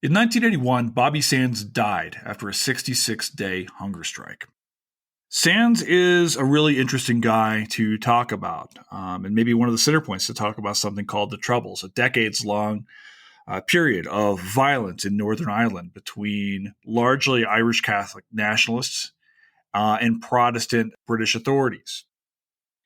In 1981, Bobby Sands died after a 66-day hunger strike. Sands is a really interesting guy to talk about, and maybe one of the center points to talk about something called the Troubles, a decades-long period of violence in Northern Ireland between largely Irish Catholic nationalists and Protestant British authorities.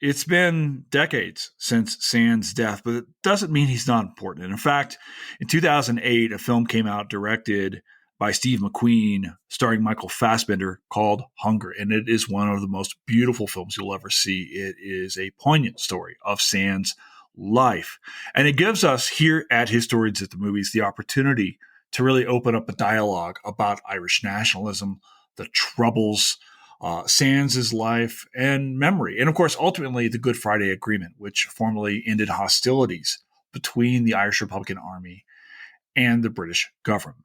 It's been decades since Sands' death, but it doesn't mean he's not important. And in fact, in 2008, a film came out directed by Steve McQueen, starring Michael Fassbender, called Hunger. And it is one of the most beautiful films you'll ever see. It is a poignant story of Sands' life. And it gives us here at Historians at the Movies the opportunity to really open up a dialogue about Irish nationalism, the Troubles, Sands' life and memory. And of course, ultimately, the Good Friday Agreement, which formally ended hostilities between the Irish Republican Army and the British government.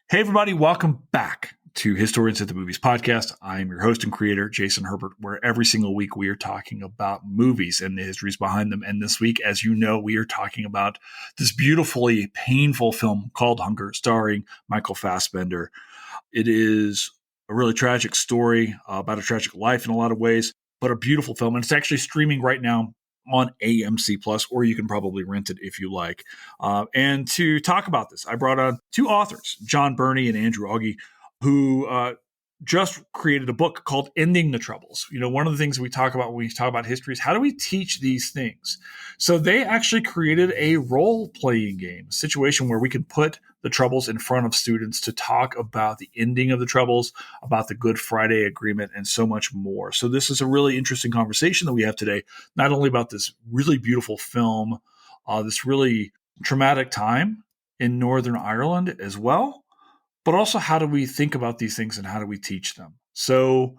Hey, everybody, welcome back to Historians at the Movies podcast. I am your host and creator, Jason Herbert, where every single week we are talking about movies and the histories behind them. And this week, as you know, we are talking about this beautifully painful film called Hunger, starring Michael Fassbender. It is a really tragic story about a tragic life in a lot of ways, but a beautiful film. And it's actually streaming right now on AMC Plus, or you can probably rent it if you like. And to talk about this, I brought on two authors, John Burney and Andrew Auge, who just created a book called Ending the Troubles. You know, one of the things we talk about when we talk about history is how do we teach these things? So they actually created a role-playing game, a situation where we can put the Troubles in front of students to talk about the ending of the Troubles, about the Good Friday Agreement, and so much more. So this is a really interesting conversation that we have today, not only about this really beautiful film, this really traumatic time in Northern Ireland as well, but also how do we think about these things and how do we teach them? So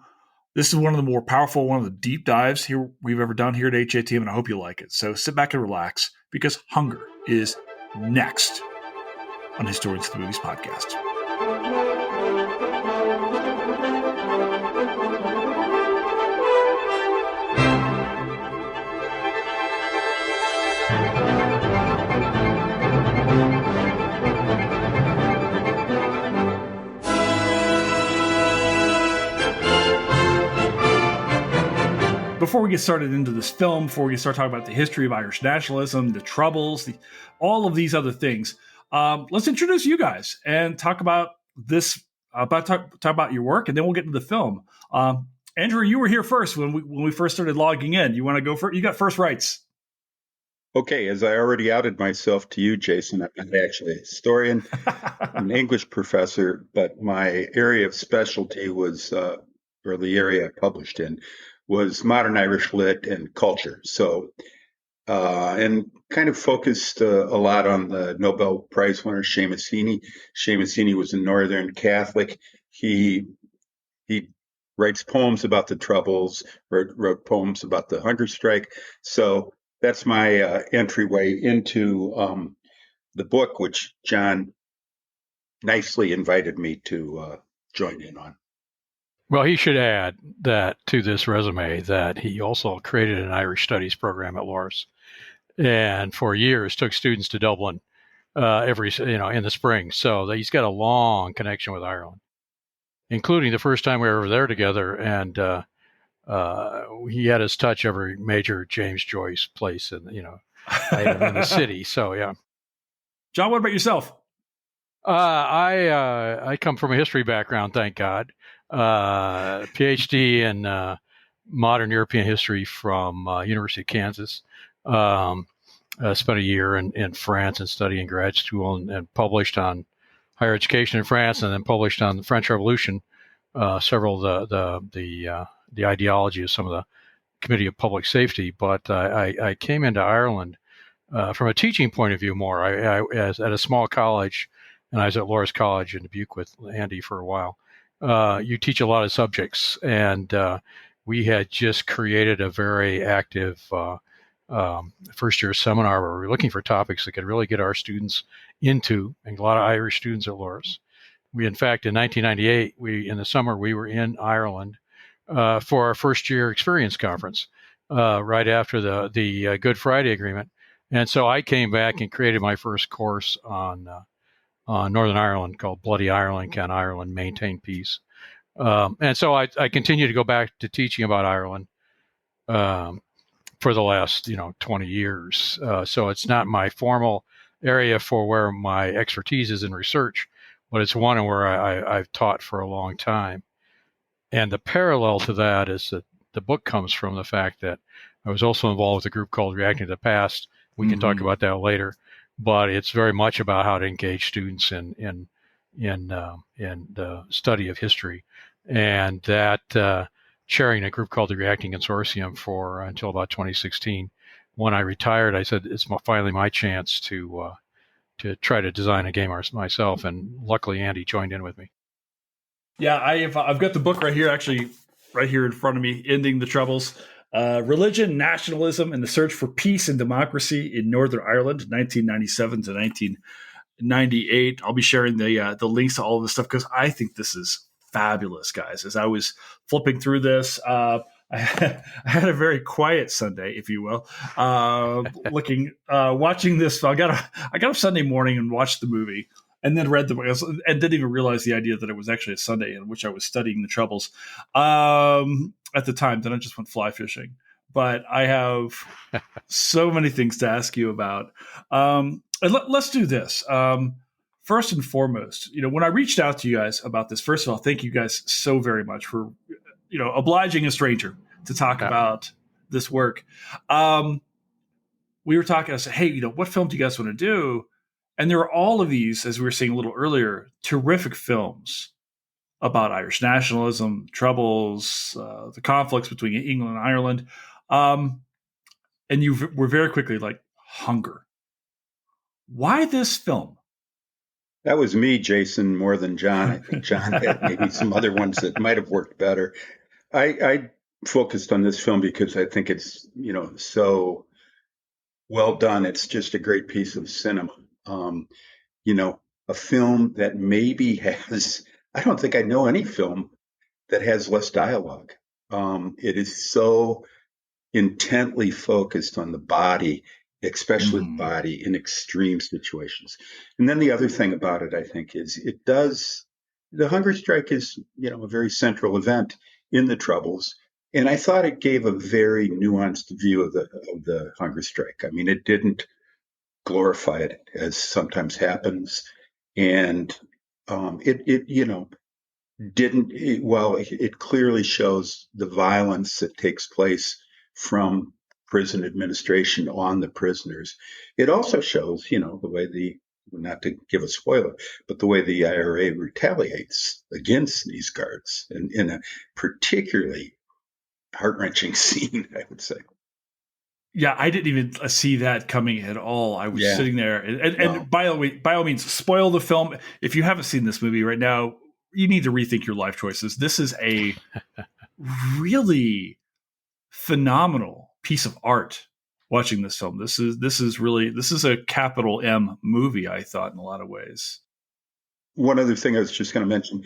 this is one of the more powerful, one of the deep dives here we've ever done here at HATM, and I hope you like it. So sit back and relax, because Hunger is next on Historians of the Movies podcast. Before we get started into this film, before we start talking about the history of Irish nationalism, the Troubles, all of these other things, let's introduce you guys and talk about this, talk about your work, and then we'll get into the film. Andrew, you were here first when we first started logging in. You want to go first? You got first rights. Okay, as I already outed myself to you, Jason, I'm not actually a historian, I'm an English professor, but my area of specialty was, or the area I published in, was modern Irish lit and culture. So, and kind of focused a lot on the Nobel Prize winner, Seamus Heaney. Seamus Heaney was a Northern Catholic. He writes poems about the Troubles, wrote poems about the hunger strike. So that's my entryway into the book, which John nicely invited me to join in on. Well, he should add that to this resume that he also created an Irish Studies program at Loras, and for years took students to Dublin in the spring. So he's got a long connection with Ireland, including the first time we were ever there together. And he had us touch every major James Joyce place item in the city. So yeah. John, what about yourself? I come from a history background, thank God. PhD in modern European history from University of Kansas. Spent a year in France and studying grad school and published on higher education in France, and then published on the French Revolution, several of the ideology of some of the Committee of Public Safety. But I came into Ireland from a teaching point of view more. I was at a small college, and I was at Loras College in Dubuque with Andy for a while. You teach a lot of subjects, and we had just created a very active first-year seminar where we were looking for topics that could really get our students into, and a lot of Irish students at Loras. We, in fact, in 1998, in the summer, we were in Ireland for our first-year experience conference right after the Good Friday Agreement. And so I came back and created my first course on Northern Ireland called Bloody Ireland. Can Ireland maintain peace? And so I continue to go back to teaching about Ireland for the last 20 years. So it's not my formal area for where my expertise is in research, but it's one where I've taught for a long time. And the parallel to that is that the book comes from the fact that I was also involved with a group called Reacting to the Past. We can talk about that later, but it's very much about how to engage students in the study of history, and that chairing a group called the Reacting Consortium for until about 2016. When I retired, I said it's finally my chance to try to design a game myself, and luckily Andy joined in with me. Yeah, I've got the book right here, actually, right here in front of me, Ending the Troubles. Religion, Nationalism, and the Search for Peace and Democracy in Northern Ireland, 1997 to 1998. I'll be sharing the links to all of this stuff because I think this is fabulous, guys. As I was flipping through this, I had a very quiet Sunday, if you will, watching this. I got up Sunday morning and watched the movie, and then read the book, and didn't even realize the idea that it was actually a Sunday in which I was studying the Troubles at the time. Then I just went fly fishing. But I have so many things to ask you about. And let's do this. First and foremost, when I reached out to you guys about this, first of all, thank you guys so very much for obliging a stranger to talk about this work. We were talking, I said, hey, what film do you guys want to do? And there are all of these, as we were saying a little earlier, terrific films about Irish nationalism, Troubles, the conflicts between England and Ireland. And you were very quickly like, Hunger. Why this film? That was me, Jason, more than John. I think John had maybe some other ones that might have worked better. I focused on this film because I think it's, so well done. It's just a great piece of cinema. A film that maybe has, I don't think I know any film that has less dialogue. It is so intently focused on the body, especially the body in extreme situations. And then the other thing about it, I think, is the hunger strike is, a very central event in the Troubles. And I thought it gave a very nuanced view of the hunger strike. I mean, it didn't glorify it as sometimes happens. And it clearly shows the violence that takes place from prison administration on the prisoners. It also shows, the way not to give a spoiler, but the way the IRA retaliates against these guards in a particularly heart-wrenching scene, I would say. Yeah, I didn't even see that coming at all. I was sitting there, and by all means, spoil the film. If you haven't seen this movie right now, you need to rethink your life choices. This is a really phenomenal piece of art. Watching this film, this is a capital M movie. I thought in a lot of ways. One other thing I was just going to mention: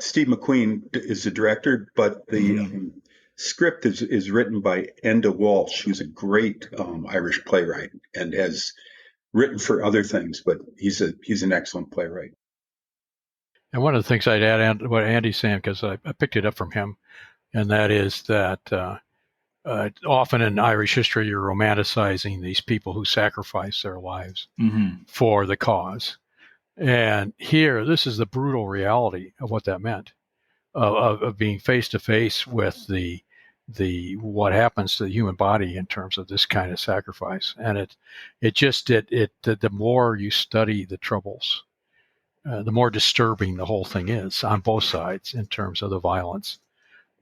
Steve McQueen is the director, but the script is written by Enda Walsh, who's a great Irish playwright and has written for other things, but he's an excellent playwright. And one of the things I'd add to what Andy's saying, because I picked it up from him, and that is that often in Irish history, you're romanticizing these people who sacrifice their lives for the cause. And here, this is the brutal reality of what that meant, of being face to face with the what happens to the human body in terms of this kind of sacrifice. And the more you study the Troubles, the more disturbing the whole thing is on both sides in terms of the violence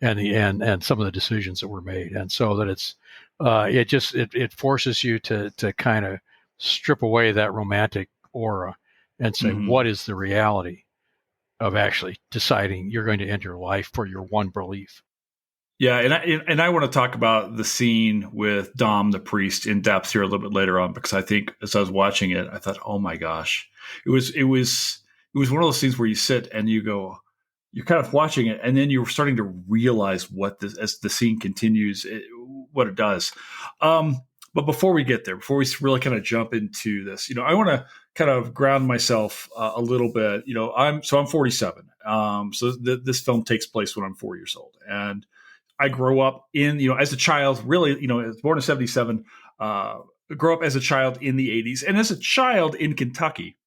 and some of the decisions that were made. And so that it forces you to kind of strip away that romantic aura and say, what is the reality of actually deciding you're going to end your life for your one belief? Yeah, and I want to talk about the scene with Dom the priest in depth here a little bit later on, because I think as I was watching it, I thought, oh my gosh, it was one of those scenes where you sit and you go, you're kind of watching it, and then you're starting to realize as the scene continues, what it does. But before we get there, before we really kind of jump into this, I want to kind of ground myself a little bit, I'm 47. So this film takes place when I'm 4 years old, and I grow up in, as a child, really, I was born in 77, grew up as a child in the 80s. And as a child in Kentucky,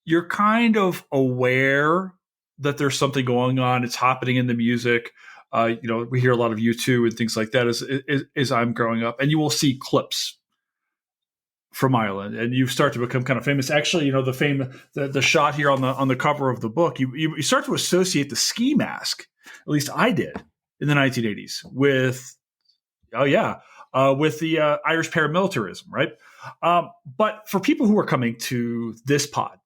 you're kind of aware that there's something going on. It's happening in the music. We hear a lot of U2 and things like that as I'm growing up. And you will see clips from Ireland, and you start to become kind of famous. Actually, the shot here on the cover of the book, you start to associate the ski mask. At least I did in the 1980s with the Irish paramilitarism, right? But for people who are coming to this pod,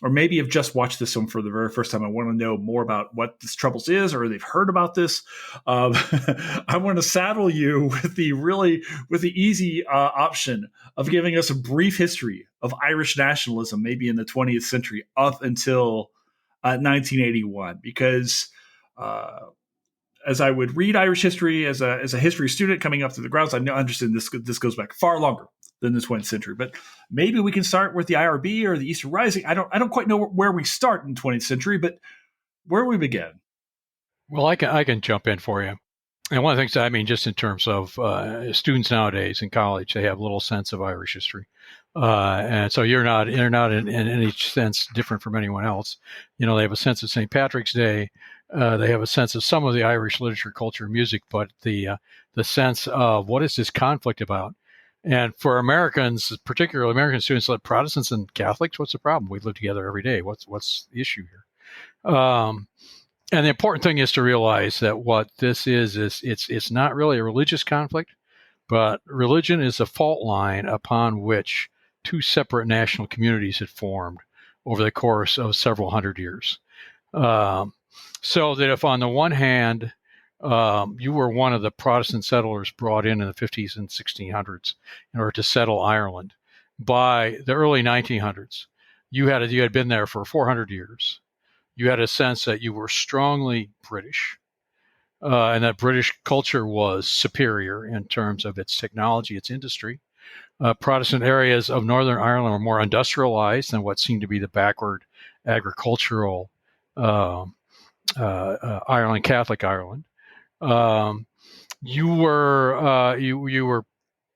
or maybe have just watched this film for the very first time, I want to know more about what this Troubles is, or they've heard about this. I want to saddle you with the easy option of giving us a brief history of Irish nationalism, maybe in the 20th century up until 1981, because as I would read Irish history as a history student coming up through the grounds, I understand this goes back far longer than the 20th century. But maybe we can start with the IRB or the Eastern Rising. I don't quite know where we start in the 20th century, but where we begin. Well, I can jump in for you. And one of the things, just in terms of students nowadays in college, they have little sense of Irish history. And so you're not in any sense different from anyone else. They have a sense of St. Patrick's Day. They have a sense of some of the Irish literature, culture, and music, but the sense of what is this conflict about? And for Americans, particularly American students, like Protestants and Catholics, what's the problem? We live together every day. What's the issue here? And the important thing is to realize that what this is it's not really a religious conflict, but religion is a fault line upon which two separate national communities had formed over the course of several hundred years. So that if on the one hand, you were one of the Protestant settlers brought in the 50s and 1600s in order to settle Ireland, by the early 1900s, you had been there for 400 years. You had a sense that you were strongly British, and that British culture was superior in terms of its technology, its industry. Protestant areas of Northern Ireland were more industrialized than what seemed to be the backward agricultural Ireland, Catholic Ireland. You were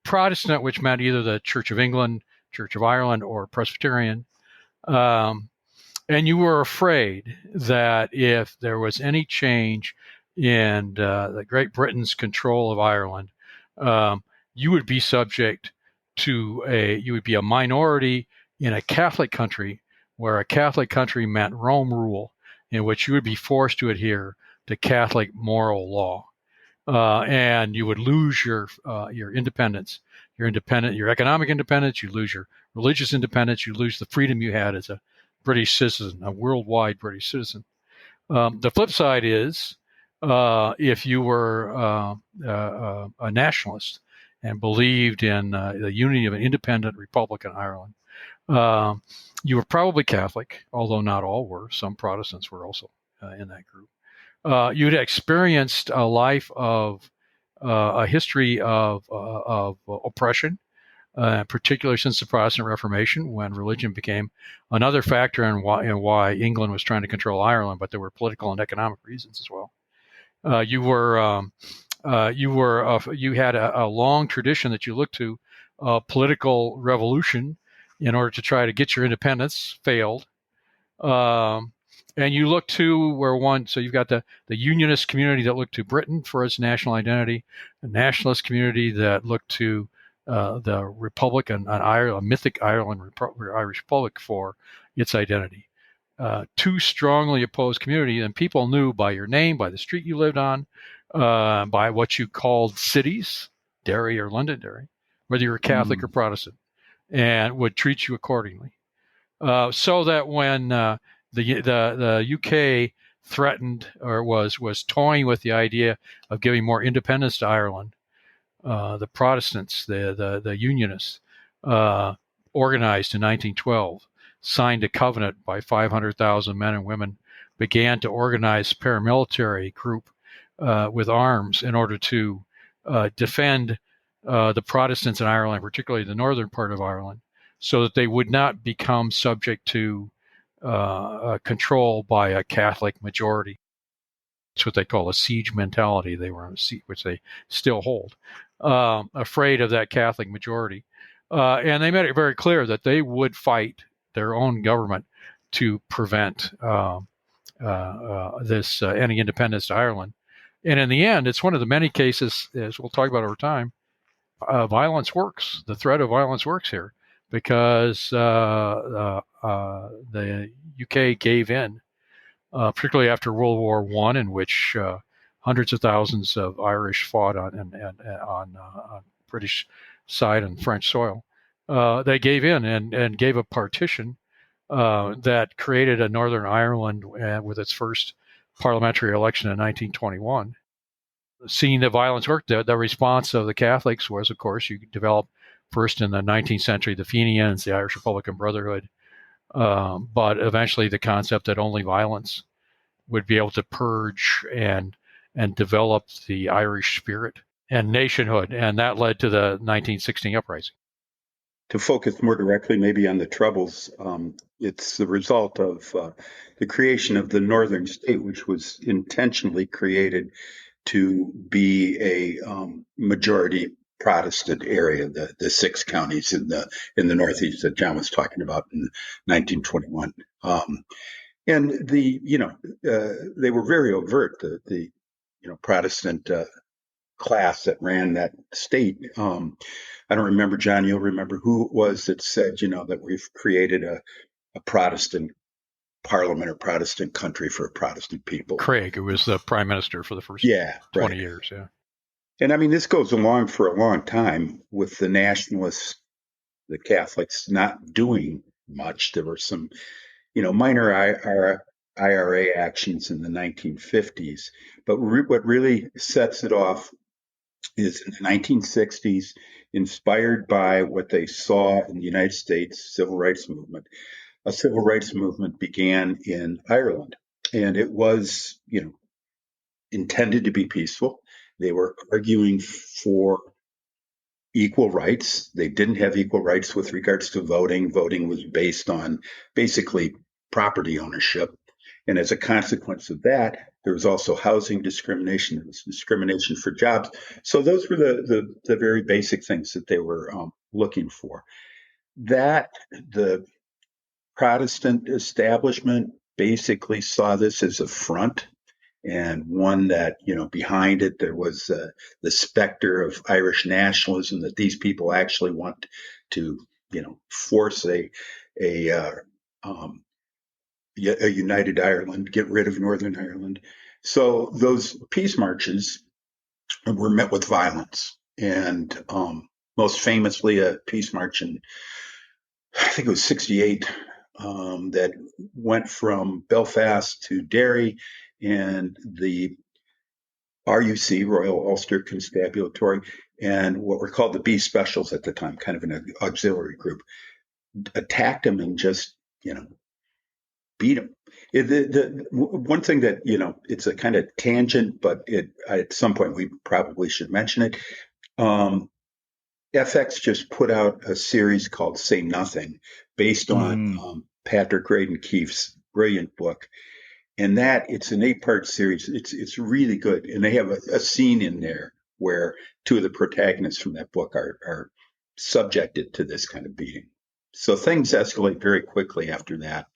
Protestant, which meant either the Church of England, Church of Ireland, or Presbyterian. And you were afraid that if there was any change in the Great Britain's control of Ireland, you would be subject to you would be a minority in a Catholic country, where a Catholic country meant Rome rule, in which you would be forced to adhere to Catholic moral law, and you would lose your independence, your economic independence. You lose your religious independence. You lose the freedom you had as a British citizen, a worldwide British citizen. The flip side is, if you were a nationalist and believed in the unity of an independent Republican Ireland, you were probably Catholic, although not all were. Some Protestants were also in that group. You'd experienced a life of a history of oppression, particularly since the Protestant Reformation, when religion became another factor in why England was trying to control Ireland, but there were political and economic reasons as well. You had a long tradition that you looked to, political revolution in order to try to get your independence, failed. And you look to so you've got the Unionist community that looked to Britain for its national identity, the nationalist community that looked to the Republic and Ireland, a mythic Irish Republic for its identity. Two strongly opposed communities, and people knew by your name, by the street you lived on, by what you called cities, Derry or Londonderry, whether you were Catholic or Protestant, and would treat you accordingly. So that when the UK threatened or was toying with the idea of giving more independence to Ireland, the Protestants, the Unionists, organized in 1912, signed a covenant by 500,000 men and women, began to organize a paramilitary group with arms in order to defend the Protestants in Ireland, particularly the northern part of Ireland, so that they would not become subject to control by a Catholic majority. It's what they call a siege mentality. They were on a siege, which they still hold, afraid of that Catholic majority. And they made it very clear that they would fight their own government to prevent any independence to Ireland. And in the end, it's one of the many cases, as we'll talk about over time, violence works. The threat of violence works here because the UK gave in, particularly after World War I, in which hundreds of thousands of Irish fought on British side and French soil. They gave in and gave a partition that created a Northern Ireland with its first parliamentary election in 1921. Seeing the violence work, the response of the Catholics was, of course, you develop first in the 19th century the Fenians, the Irish Republican Brotherhood, but eventually the concept that only violence would be able to purge and develop the Irish spirit and nationhood, and that led to the 1916 uprising. To focus more directly maybe on the Troubles, it's the result of the creation of the northern state, which was intentionally created to be a majority Protestant area, the 6 counties in the Northeast that John was talking about in 1921. And they were very overt. The Protestant class that ran that state. I don't remember, John, you'll remember who it was that said, that we've created a Protestant parliament or Protestant country for Protestant people. Craig, who was the prime minister for the first 20 years. Yeah. And I mean, this goes along for a long time with the nationalists, the Catholics not doing much. There were some, minor IRA actions in the 1950s. But what really sets it off is in the 1960s, inspired by what they saw in the United States civil rights movement. A civil rights movement began in Ireland, and it was, intended to be peaceful. They were arguing for equal rights. They didn't have equal rights with regards to voting. Voting was based on basically property ownership. And as a consequence of that, there was also housing discrimination. There was discrimination for jobs. So those were the very basic things that they were looking for. That the Protestant establishment basically saw this as a front, and one that, behind it, there was the specter of Irish nationalism, that these people actually want to, force a united Ireland, get rid of Northern Ireland. So those peace marches were met with violence, and most famously a peace march in, I think it was 1968, that went from Belfast to Derry, and the RUC, Royal Ulster Constabulary, and what were called the B Specials at the time, kind of an auxiliary group, attacked them and just, beat them. The one thing that, it's a kind of tangent, but at some point we probably should mention it. FX just put out a series called Say Nothing, based on Patrick Radden Keefe's brilliant book. And it's an 8-part series. It's really good. And they have a scene in there where 2 of the protagonists from that book are subjected to this kind of beating. So things escalate very quickly after that.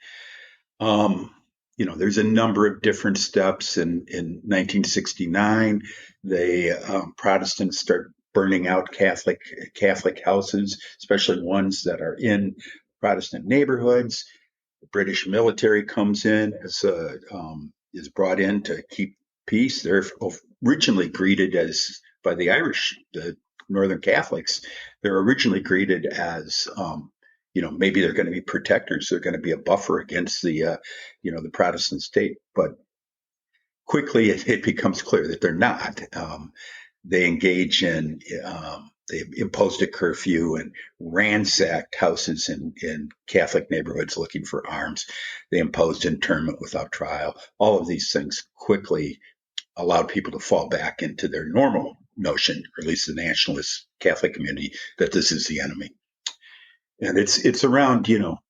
There's a number of different steps. In 1969, the Protestants start burning out Catholic houses, especially ones that are in Protestant neighborhoods. The British military comes in, is brought in to keep peace. They're originally greeted as, by the Irish, the Northern Catholics, they're originally greeted as, maybe they're going to be protectors. They're going to be a buffer against the Protestant state. But quickly it becomes clear that they're not. They engage in, they imposed a curfew and ransacked houses in Catholic neighborhoods looking for arms. They imposed internment without trial. All of these things quickly allowed people to fall back into their normal notion, or at least the nationalist Catholic community, that this is the enemy. And it's around,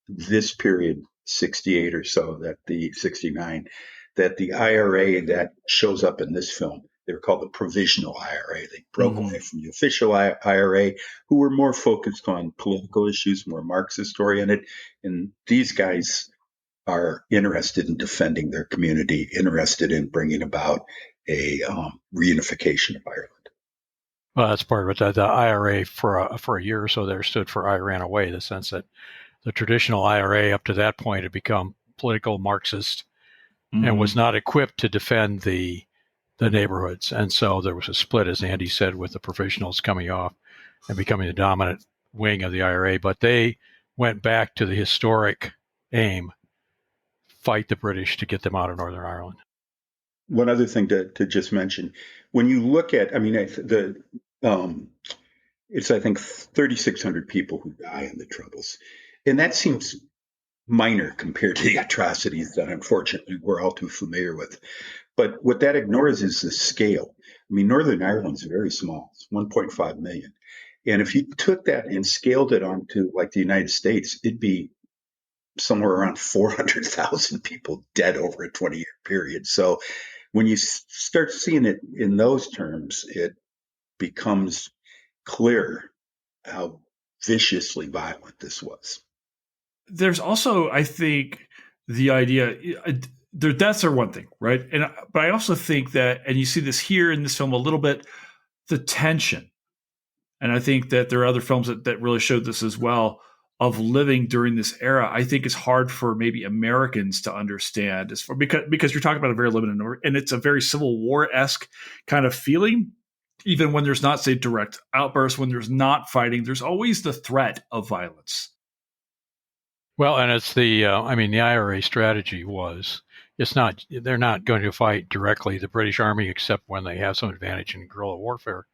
this period, 68 or so, that the 69, that the IRA that shows up in this film, they're called the provisional IRA. They broke away from the official IRA, who were more focused on political issues, more Marxist oriented. And these guys are interested in defending their community, interested in bringing about a reunification of Ireland. Well, that's part of it. The IRA for a year or so there stood for I ran away, the sense that the traditional IRA up to that point had become political Marxist and was not equipped to defend the neighborhoods. And so there was a split, as Andy said, with the provisionals coming off and becoming the dominant wing of the IRA. But they went back to the historic aim, fight the British to get them out of Northern Ireland. One other thing to just mention, when you look at, it's, I think, 3,600 people who die in the Troubles. And that seems minor compared to the atrocities that unfortunately we're all too familiar with. But what that ignores is the scale. Northern Ireland's very small. It's 1.5 million. And if you took that and scaled it onto like the United States, it'd be somewhere around 400,000 people dead over a 20-year period. So when you start seeing it in those terms, it becomes clear how viciously violent this was. There's also, I think, the idea their deaths are one thing, right? But I also think that, and you see this here in this film a little bit, the tension. And I think that there are other films that really showed this as well, of living during this era. I think it's hard for maybe Americans to understand, because you're talking about a very limited number, and it's a very Civil War-esque kind of feeling. Even when there's not, say, direct outbursts, when there's not fighting, there's always the threat of violence. Well, and it's the IRA strategy was, they're not going to fight directly the British Army except when they have some advantage in guerrilla warfare,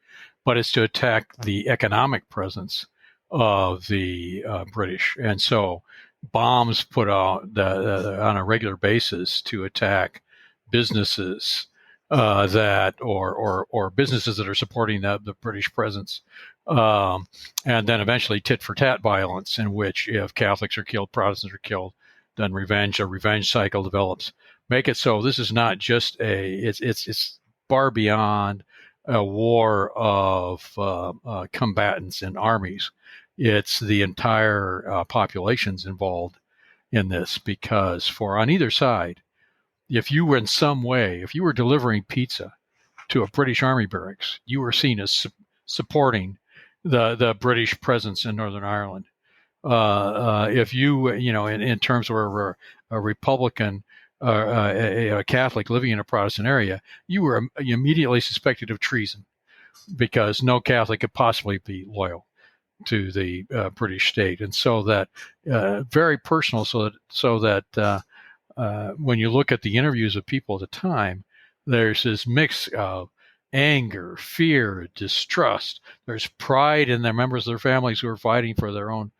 but it's to attack the economic presence of the British. And so bombs put out on a regular basis to attack businesses or businesses that are supporting the British presence. And then eventually tit for tat violence, in which if Catholics are killed, Protestants are killed, then a revenge cycle develops. Make it so this is not just it's far beyond a war of combatants and armies. It's the entire populations involved in this, because on either side, if you were delivering pizza to a British Army barracks, you were seen as supporting the British presence in Northern Ireland. If you, in terms of a Republican, a Catholic living in a Protestant area, you were immediately suspected of treason, because no Catholic could possibly be loyal to the British state. And so that very personal, so that when you look at the interviews of people at the time, there's this mix of anger, fear, distrust. There's pride in their members of their families who are fighting for their own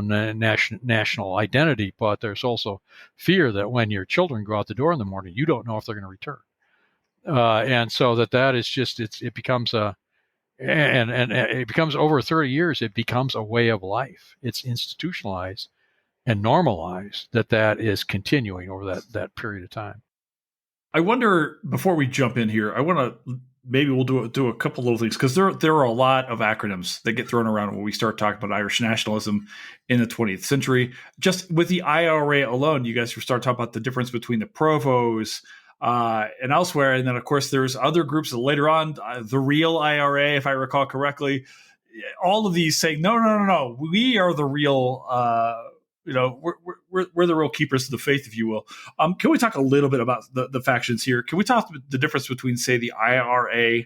national identity, but there's also fear that when your children go out the door in the morning, you don't know if they're going to return. And so that is just it becomes and it becomes, over 30 years, it becomes a way of life. It's institutionalized and normalized that is continuing over that period of time. I wonder, before we jump in here, maybe we'll do a couple little things, because there are a lot of acronyms that get thrown around when we start talking about Irish nationalism in the 20th century. Just with the IRA alone, you guys start talking about the difference between the provos and elsewhere. And then, of course, there's other groups that later on, the real IRA, if I recall correctly, all of these saying, no, we are the real, we're the real keepers of the faith, if you will. Can we talk a little bit about the factions here? Can we talk the difference between, say, the IRA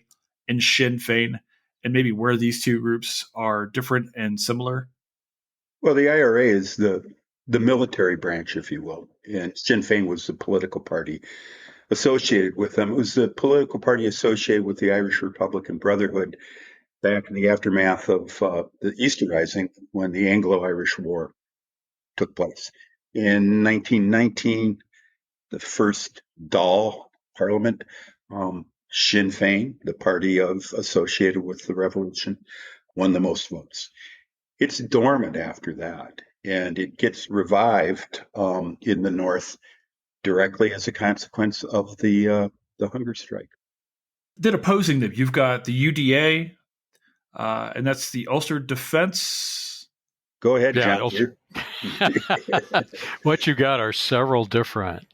and Sinn Féin, and maybe where these two groups are different and similar? Well, the IRA is the military branch, if you will, and Sinn Féin was the political party associated with them. It was the political party associated with the Irish Republican Brotherhood back in the aftermath of the Easter Rising, when the Anglo-Irish War took place. In 1919, the first Dáil Parliament, Sinn Féin, the party associated with the revolution, won the most votes. It's dormant after that, and it gets revived in the North directly as a consequence of the hunger strike. Then opposing them, you've got the UDA, and that's the Ulster Defense. Go ahead, Yeah, John. what you got are several different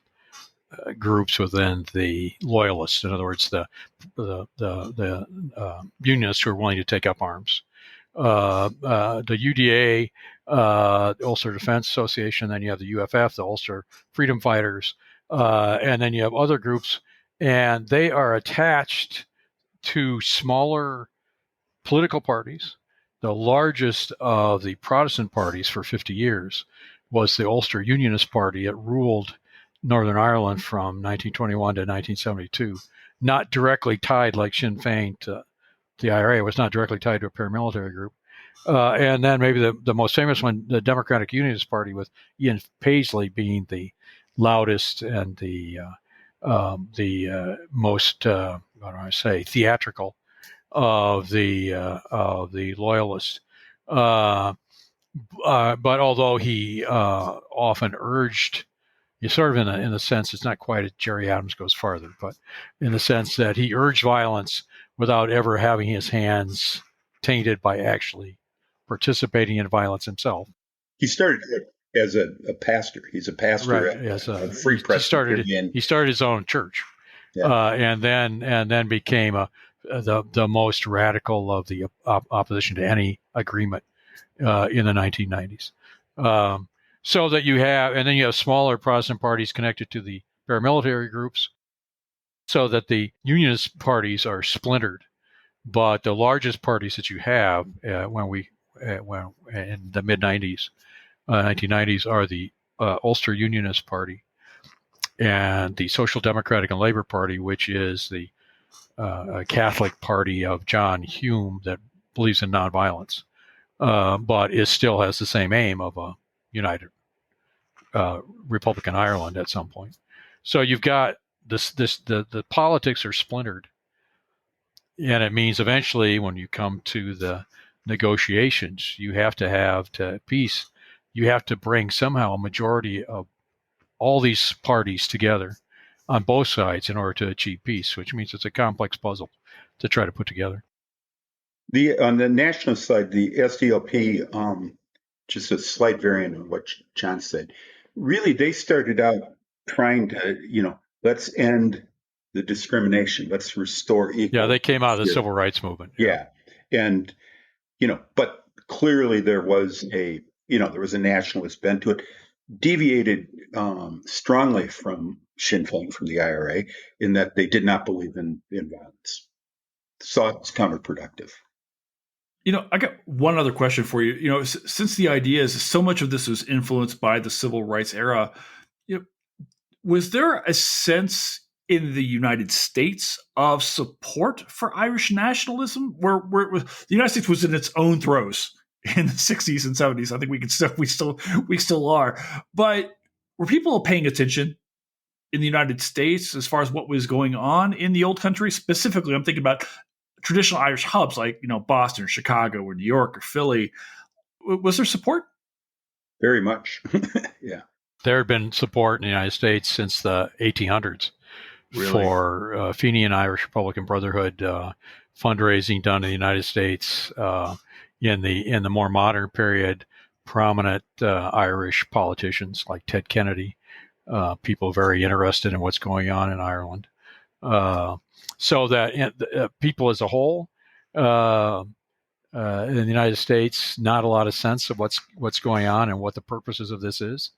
groups within the loyalists. In other words, the unionists who are willing to take up arms. The UDA, the Ulster Defense Association, then you have the UFF, the Ulster Freedom Fighters, and then you have other groups, and they are attached to smaller political parties. The largest of the Protestant parties for 50 years was the Ulster Unionist Party. It ruled Northern Ireland from 1921 to 1972, not directly tied like Sinn Féin to the IRA. It was not directly tied to a paramilitary group. And then maybe the most famous one, the Democratic Unionist Party, with Ian Paisley being the loudest and the most, theatrical of the loyalists. But although he often urged, sort of in the sense, it's not quite as Jerry Adams goes farther, but in the sense that he urged violence without ever having his hands tainted by actually participating in violence himself. He started as a pastor. He's a pastor right, at a Free Presbyterian. He started his own church, yeah. and then became the most radical of the opposition to any agreement in the 1990s. So that you have, and then you have smaller Protestant parties connected to the paramilitary groups, so that the unionist parties are splintered. But the largest parties that you have when in the mid 90s, 1990s, are the Ulster Unionist Party and the Social Democratic and Labour Party, which is the Catholic party of John Hume that believes in nonviolence, but still has the same aim of a united Republican Ireland at some point. So you've got the politics are splintered. And it means eventually, when you come to the negotiations, you have to have peace. You have to bring somehow a majority of all these parties together on both sides in order to achieve peace, which means it's a complex puzzle to try to put together. On the national side, the SDLP, just a slight variant of what John said, really they started out trying to, let's end the discrimination. Let's restore equal. Yeah, they came out of the civil rights movement. Yeah. And, but clearly there was a nationalist bent to it, deviated strongly from Sinn Féin, from the IRA, in that they did not believe in violence. So it's counterproductive. I got one other question for you. Since the idea is so much of this was influenced by the civil rights era, was there a sense in the United States of support for Irish nationalism, where the United States was in its own throes in the 60s and 70s? I think we still are. But were people paying attention in the United States as far as what was going on in the old country? Specifically, I'm thinking about traditional Irish hubs like Boston or Chicago or New York or Philly. Was there support? Very much. Yeah. There had been support in the United States since the 1800s. Really? For Fenian Irish Republican Brotherhood fundraising done in the United States in the more modern period. Prominent Irish politicians like Ted Kennedy, people very interested in what's going on in Ireland. So that people as a whole in the United States, not a lot of sense of what's going on and what the purposes of this is.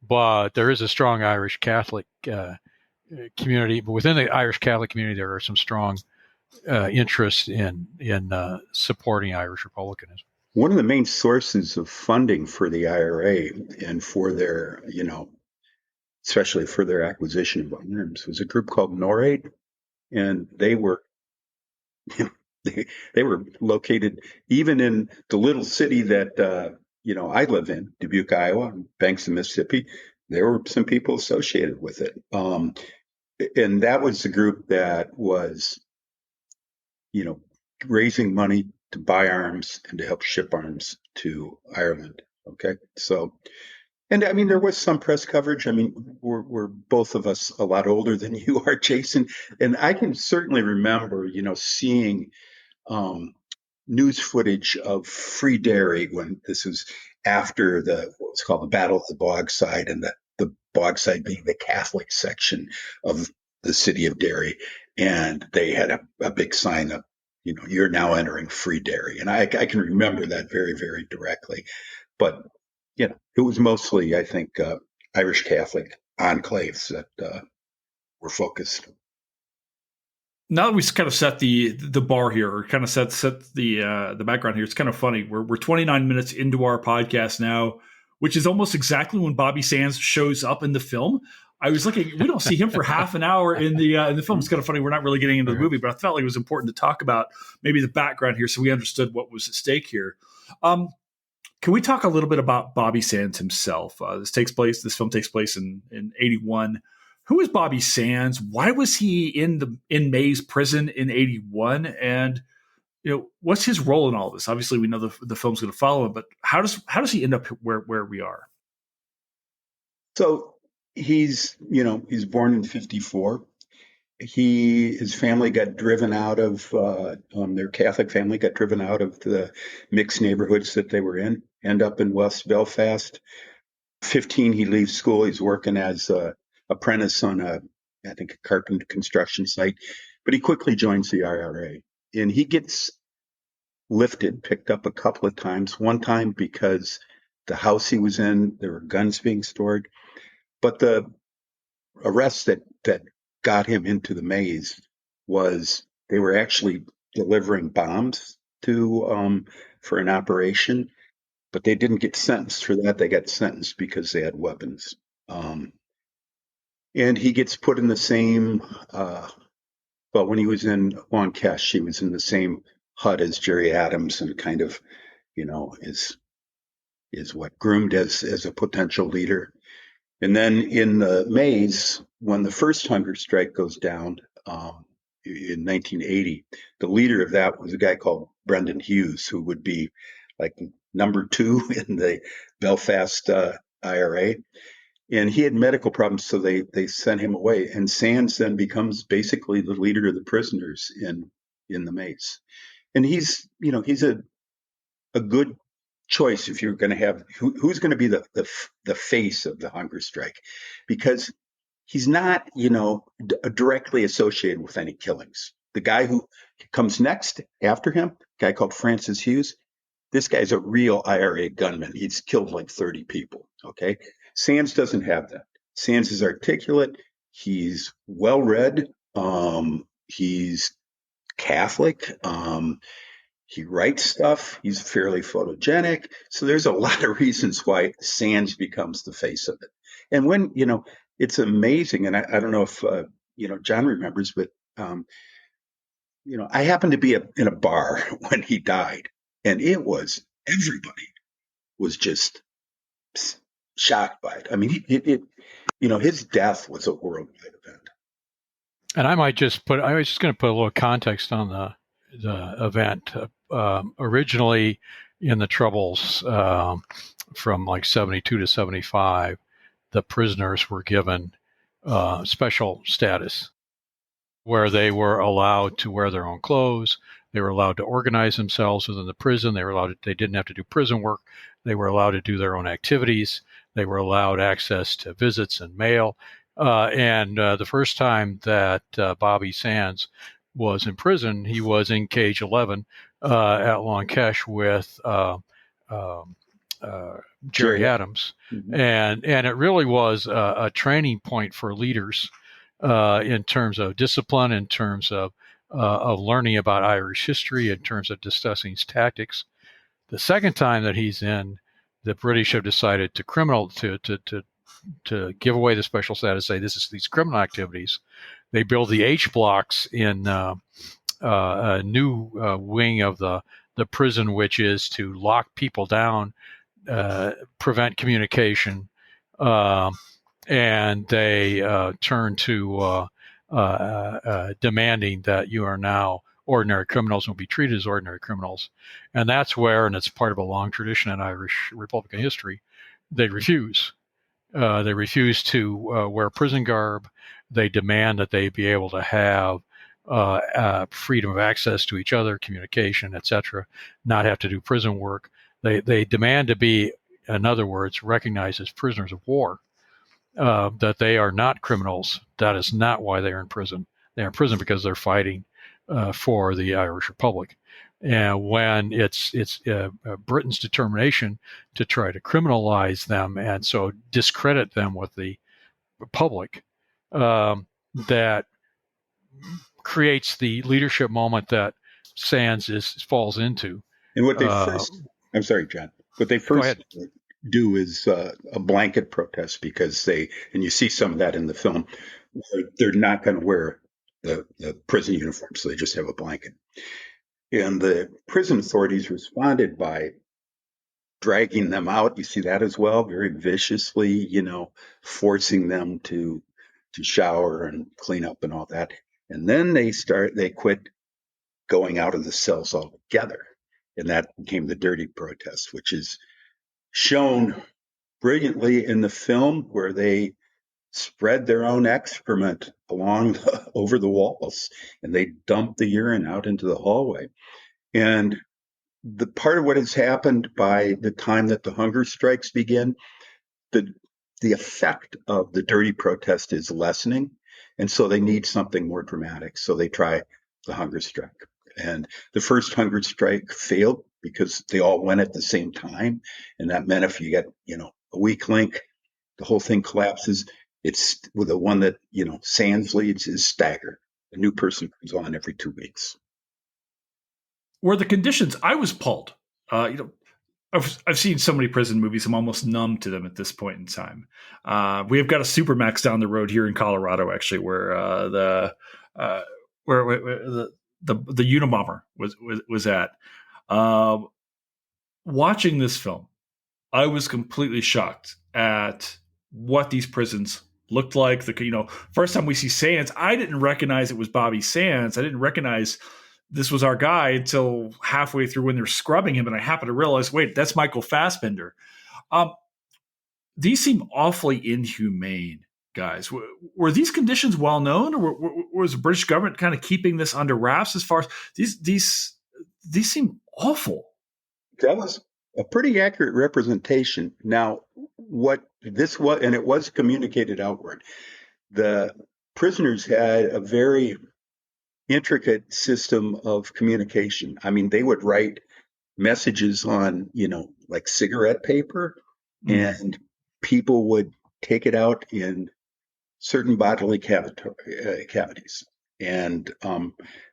But there is a strong Irish Catholic community. But within the Irish Catholic community, there are some strong interests in supporting Irish republicanism. One of the main sources of funding for the IRA and for their, especially for their acquisition of arms, was a group called NORAID, and they were they were located even in the little city that I live in, Dubuque, Iowa, banks of Mississippi. There were some people associated with it, and that was the group that was, raising money to buy arms and to help ship arms to Ireland. Okay, so. And I mean, there was some press coverage. I mean, we're both of us a lot older than you are, Jason. And I can certainly remember, seeing news footage of free dairy when this was after what's called the Battle of the Bogside, and the Bogside being the Catholic section of the city of Derry. And they had a big sign up, you're now entering free dairy. And I can remember that very, very directly. But it was mostly, I think, Irish Catholic enclaves that were focused. Now that we kind of set the bar here, or kind of set the background here, it's kind of funny. We're 29 minutes into our podcast now, which is almost exactly when Bobby Sands shows up in the film. I was looking; we don't see him for half an hour in the film. It's kind of funny. We're not really getting into the movie, but I felt like it was important to talk about maybe the background here, so we understood what was at stake here. Can we talk a little bit about Bobby Sands himself? This film takes place in 81. Who is Bobby Sands? Why was he in Mays prison in 81? And what's his role in all this? Obviously, we know the film's going to follow him, but how does he end up where we are? So he's born in 54. His family got driven out of their Catholic family got driven out of the mixed neighborhoods that they were in. End up in West Belfast. 15, he leaves school. He's working as a apprentice on a carpenter construction site, but he quickly joins the IRA, and he gets picked up a couple of times. One time because the house he was in, there were guns being stored, but the arrest that got him into the maze was they were actually delivering bombs for an operation, but they didn't get sentenced for that. They got sentenced because they had weapons. And he gets put in the same, when he was in Auge, he was in the same hut as Jerry Adams, and kind of, is what groomed as a potential leader. And then in the maze, when the first hunger strike goes down in 1980, the leader of that was a guy called Brendan Hughes, who would be like number 2 in the Belfast IRA. And he had medical problems, so they sent him away. And Sands then becomes basically the leader of the prisoners in the maze. And he's a good choice if you're going to have who's going to be the face of the hunger strike, because he's not directly associated with any killings. The guy who comes next after him, a guy called Francis Hughes, this guy's a real IRA gunman. He's killed like 30 people. Okay. Sands doesn't have that. Sands is articulate. He's well-read. He's Catholic. He writes stuff. He's fairly photogenic. So there's a lot of reasons why Sands becomes the face of it. And when, it's amazing. And I don't know if, John remembers, but, I happened to be in a bar when he died, and everybody was just shocked by it. I mean, his death was a worldwide event. And I was just going to put a little context on the event. Originally in the Troubles, from like 72 to 75, the prisoners were given special status where they were allowed to wear their own clothes. They were allowed to organize themselves within the prison. They didn't have to do prison work. They were allowed to do their own activities. They were allowed access to visits and mail. And the first time that Bobby Sands was in prison, he was in Cage 11 at Auge with Jerry Adams. Mm-hmm. And it really was a training point for leaders in terms of discipline, in terms of learning about Irish history, in terms of discussing tactics. The second time that he's in, the British have decided to give away the special status, say this is these criminal activities. They build the H blocks in a new wing of the prison, which is to lock people down, prevent communication, and they turn to demanding that you are now ordinary criminals and will be treated as ordinary criminals. And that's where, and it's part of a long tradition in Irish Republican history, they refuse. They refuse to wear prison garb. They demand that they be able to have freedom of access to each other, communication, etc., not have to do prison work. They demand to be, in other words, recognized as prisoners of war, that they are not criminals. That is not why they are in prison. They are in prison because they're fighting for the Irish Republic. And when it's Britain's determination to try to criminalize them and so discredit them with the public, that creates the leadership moment that Sands falls into. And what they I'm sorry, John. What they first do is a blanket protest, because and you see some of that in the film, where they're not going to wear the prison uniform, so they just have a blanket. And the prison authorities responded by dragging them out. You see that as well, very viciously, forcing them to shower and clean up and all that. And then they quit going out of the cells altogether. And that became the dirty protest, which is shown brilliantly in the film, where they spread their own excrement over the walls, and they dump the urine out into the hallway. And the part of what has happened by the time that the hunger strikes begin, the effect of the dirty protest is lessening. And so they need something more dramatic. So they try the hunger strike. And the first hunger strike failed because they all went at the same time. And that meant if you get, a weak link, the whole thing collapses. It's with the one that, Sands leads is staggered. A new person comes on every 2 weeks. Were the conditions, I was pulled. I've seen so many prison movies, I'm almost numb to them at this point in time. We've got a Supermax down the road here in Colorado, actually, where the Unabomber was at. Watching this film, I was completely shocked at what these prisons looked like. First time we see Sands, I didn't recognize it was Bobby Sands. I didn't recognize this was our guy until halfway through when they're scrubbing him, and I happened to realize, wait, that's Michael Fassbender. These seem awfully inhumane, guys. Were these conditions well known, or was the British government kind of keeping this under wraps? As far as these seem awful. That was a pretty accurate representation. Now, what this was, and it was communicated outward, the prisoners had a very intricate system of communication. I mean, they would write messages on, like cigarette paper, and people would take it out in certain bodily cavities. And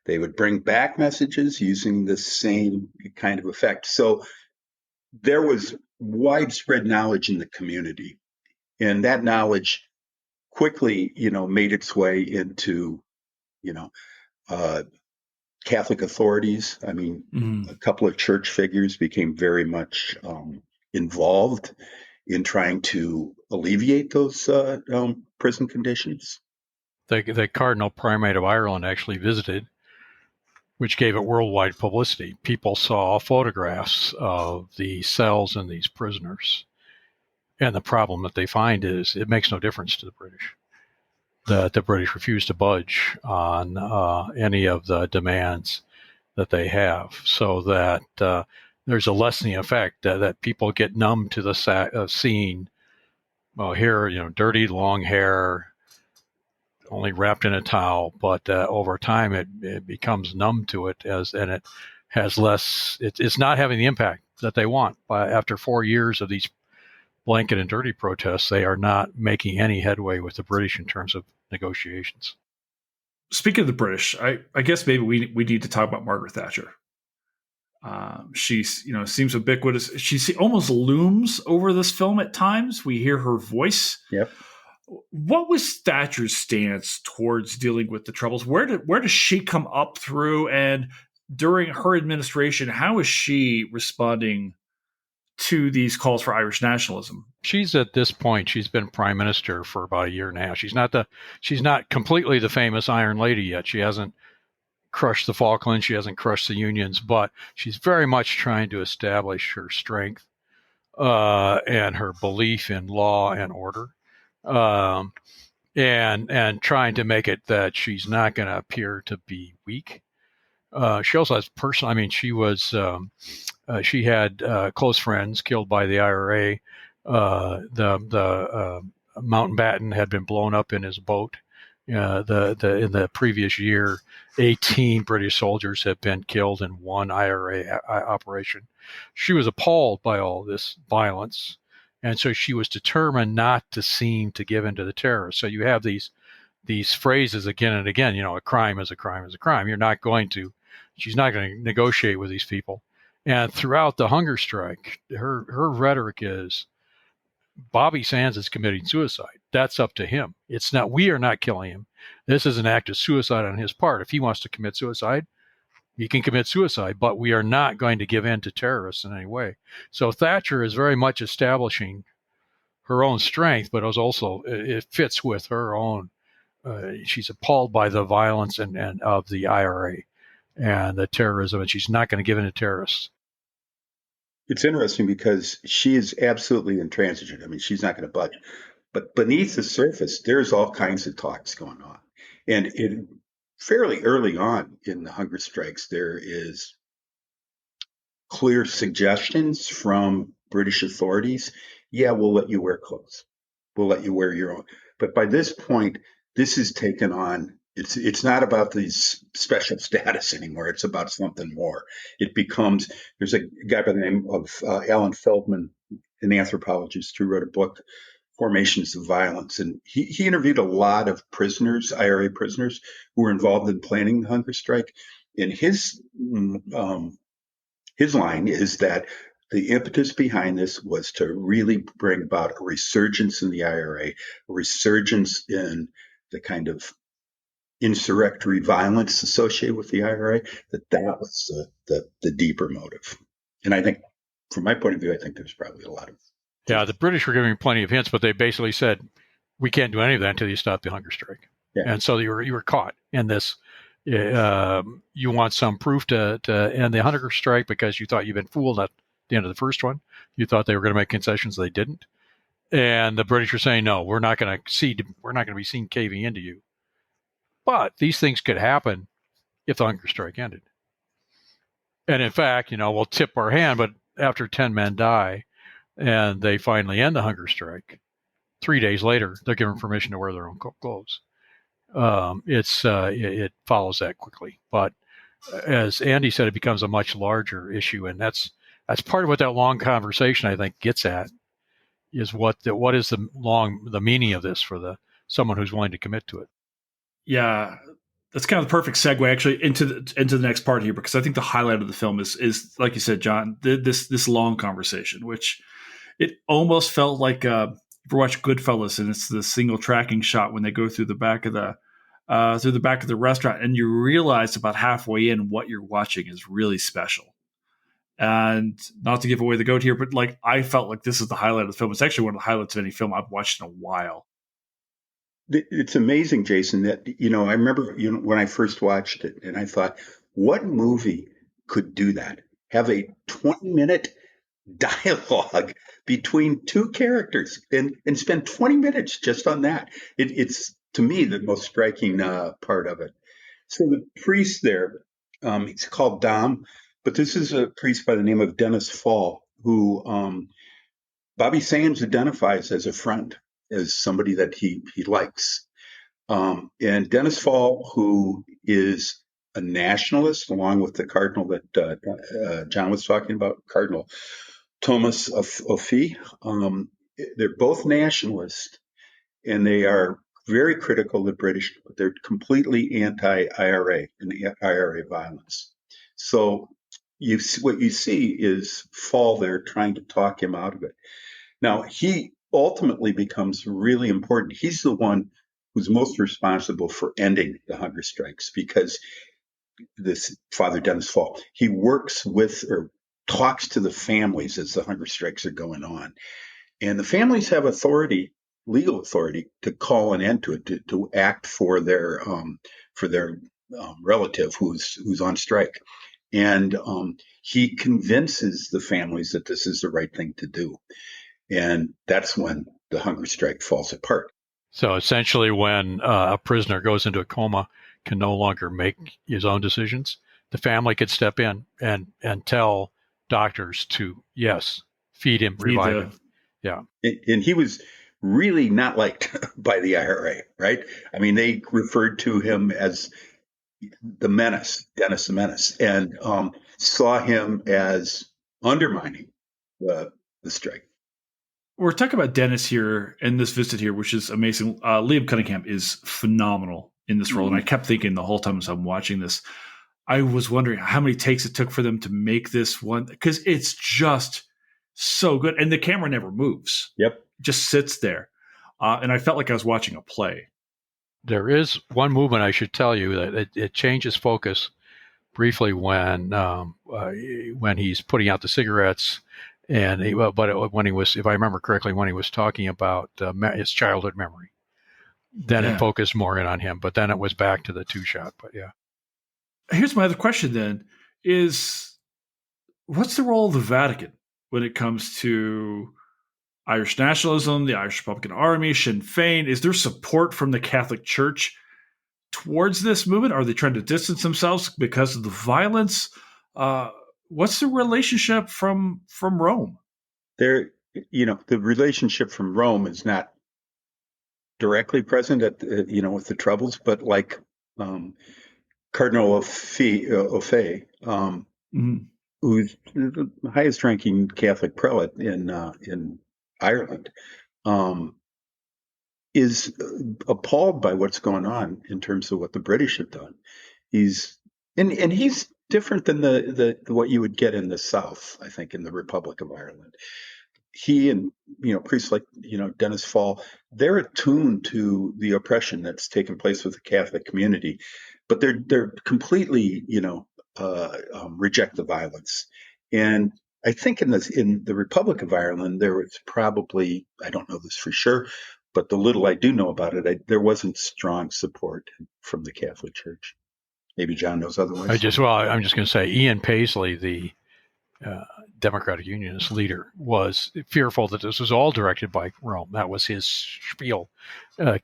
they would bring back messages using the same kind of effect. So there was widespread knowledge in the community, and that knowledge quickly, made its way into, Catholic authorities. I mean, a couple of church figures became very much involved in trying to alleviate those prison conditions. The Cardinal Primate of Ireland actually visited, which gave it worldwide publicity. People saw photographs of the cells and these prisoners. And the problem that they find is it makes no difference to the British. The British refuse to budge on any of the demands that they have, so that there's a lessening effect that people get numb to the seeing. Well, here, dirty, long hair, only wrapped in a towel, but over time it becomes numb to it, and it has less. It's not having the impact that they want. But after 4 years of these blanket and dirty protests, they are not making any headway with the British in terms of negotiations. Speaking of the British, I guess maybe we need to talk about Margaret Thatcher. She's seems ubiquitous. She almost looms over this film at times. We hear her voice. Yep. What was Thatcher's stance towards dealing with the Troubles? Where does she come up through? And during her administration, how is she responding to these calls for Irish nationalism? She's at this point, she's been prime minister for about a year and a half. She's not completely the famous Iron Lady yet. She hasn't crushed the Falklands. She hasn't crushed the Unions, but she's very much trying to establish her strength and her belief in law and order, um, and trying to make it that she's not going to appear to be weak. She also has personal. I mean, she had close friends killed by the IRA. The Mountbatten had been blown up in his boat. In the previous year, 18 British soldiers had been killed in one IRA operation. She was appalled by all this violence, and so she was determined not to seem to give in to the terrorists. So you have these phrases again and again. A crime is a crime is a crime. She's not going to negotiate with these people. And throughout the hunger strike, her rhetoric is, Bobby Sands is committing suicide. That's up to him. It's not, we are not killing him. This is an act of suicide on his part. If he wants to commit suicide, he can commit suicide, but we are not going to give in to terrorists in any way. So Thatcher is very much establishing her own strength, but it fits with her own. She's appalled by the violence and of the IRA and the terrorism, and she's not going to give in to terrorists. It's interesting because she is absolutely intransigent. I mean, she's not going to budge. But beneath the surface, there's all kinds of talks going on. And fairly early on in the hunger strikes, there is clear suggestions from British authorities. Yeah, we'll let you wear clothes. We'll let you wear your own. But by this point, this is taken on. It's not about these special status anymore. It's about something more. It becomes, there's a guy by the name of Alan Feldman, an anthropologist who wrote a book, Formations of Violence. And he interviewed a lot of prisoners, IRA prisoners, who were involved in planning the hunger strike. And his line is that the impetus behind this was to really bring about a resurgence in the IRA, a resurgence in the kind of insurrectory violence associated with the IRA, that was the deeper motive. And I think, from my point of view, I think there's probably a lot of... Yeah, the British were giving plenty of hints, but they basically said, we can't do any of that until you stop the hunger strike. Yeah. And so you were caught in this. You want some proof to end the hunger strike because you thought you'd been fooled at the end of the first one. You thought they were going to make concessions. They didn't. And the British were saying, no, we're not going to be seen caving into you. But these things could happen if the hunger strike ended. And in fact, we'll tip our hand, but after 10 men die and they finally end the hunger strike, 3 days later, they're given permission to wear their own clothes. It follows that quickly. But as Andy said, it becomes a much larger issue. And that's part of what that long conversation, I think, gets at, is what is the meaning of this for someone who's willing to commit to it. Yeah, that's kind of the perfect segue actually into the next part here, because I think the highlight of the film is like you said, John, this long conversation, which it almost felt like if you watch Goodfellas and it's the single tracking shot when they go through the back of the restaurant, and you realize about halfway in what you're watching is really special. And not to give away the goat here, but like I felt like this is the highlight of the film. It's actually one of the highlights of any film I've watched in a while. It's amazing, Jason, that, I remember when I first watched it and I thought, what movie could do that? Have a 20-minute dialogue between two characters and spend 20 minutes just on that. It's, to me, the most striking part of it. So the priest there, he's called Dom, but this is a priest by the name of Dennis Fall, who Bobby Sands identifies as a friend, as somebody that he likes. And Dennis Fall, who is a nationalist, along with the cardinal that John was talking about, Cardinal Thomas O'Fee. They're both nationalists, and they are very critical of the British, but they're completely anti-IRA and the IRA violence. So what you see is Fall there trying to talk him out of it. Now, he ultimately becomes really important. He's the one who's most responsible for ending the hunger strikes, because this Father Dennis Fall, he works with or talks to the families as the hunger strikes are going on. And the families have authority, legal authority, to call an end to it, to act for their relative who's on strike, and he convinces the families that this is the right thing to do, and that's when the hunger strike falls apart. So essentially, when a prisoner goes into a coma, can no longer make his own decisions, the family could step in and tell doctors to, yes, feed him, revive him. Yeah. And he was really not liked by the IRA, right? I mean, they referred to him as the menace, Dennis the Menace, and saw him as undermining the strike. We're talking about Dennis here and this visit here, which is amazing. Liam Cunningham is phenomenal in this role. And I kept thinking the whole time as I'm watching this, I was wondering how many takes it took for them to make this one, because it's just so good. And the camera never moves. Yep. It just sits there. And I felt like I was watching a play. There is one movement I should tell you that it changes focus briefly when he's putting out the cigarettes. And when he was, if I remember correctly, when he was talking about his childhood memory, then it focused more in on him. But then it was back to the two shot. But yeah. Here's my other question then is, what's the role of the Vatican when it comes to Irish nationalism, the Irish Republican Army, Sinn Féin? Is there support from the Catholic Church towards this movement? Are they trying to distance themselves because of the violence? What's the relationship from Rome? The relationship from Rome is not directly present at with the Troubles, but like Cardinal O'Fay, who's the highest-ranking Catholic prelate in Ireland, is appalled by what's going on in terms of what the British have done. He's different than the what you would get in the South, I think, in the Republic of Ireland. He and priests like Dennis Fall, they're attuned to the oppression that's taken place with the Catholic community, but they're completely reject the violence. And I think in the Republic of Ireland there was probably, I don't know this for sure, but the little I do know about it, there wasn't strong support from the Catholic Church. Maybe John knows otherwise. I'm just going to say Ian Paisley, the Democratic Unionist leader, was fearful that this was all directed by Rome. That was his spiel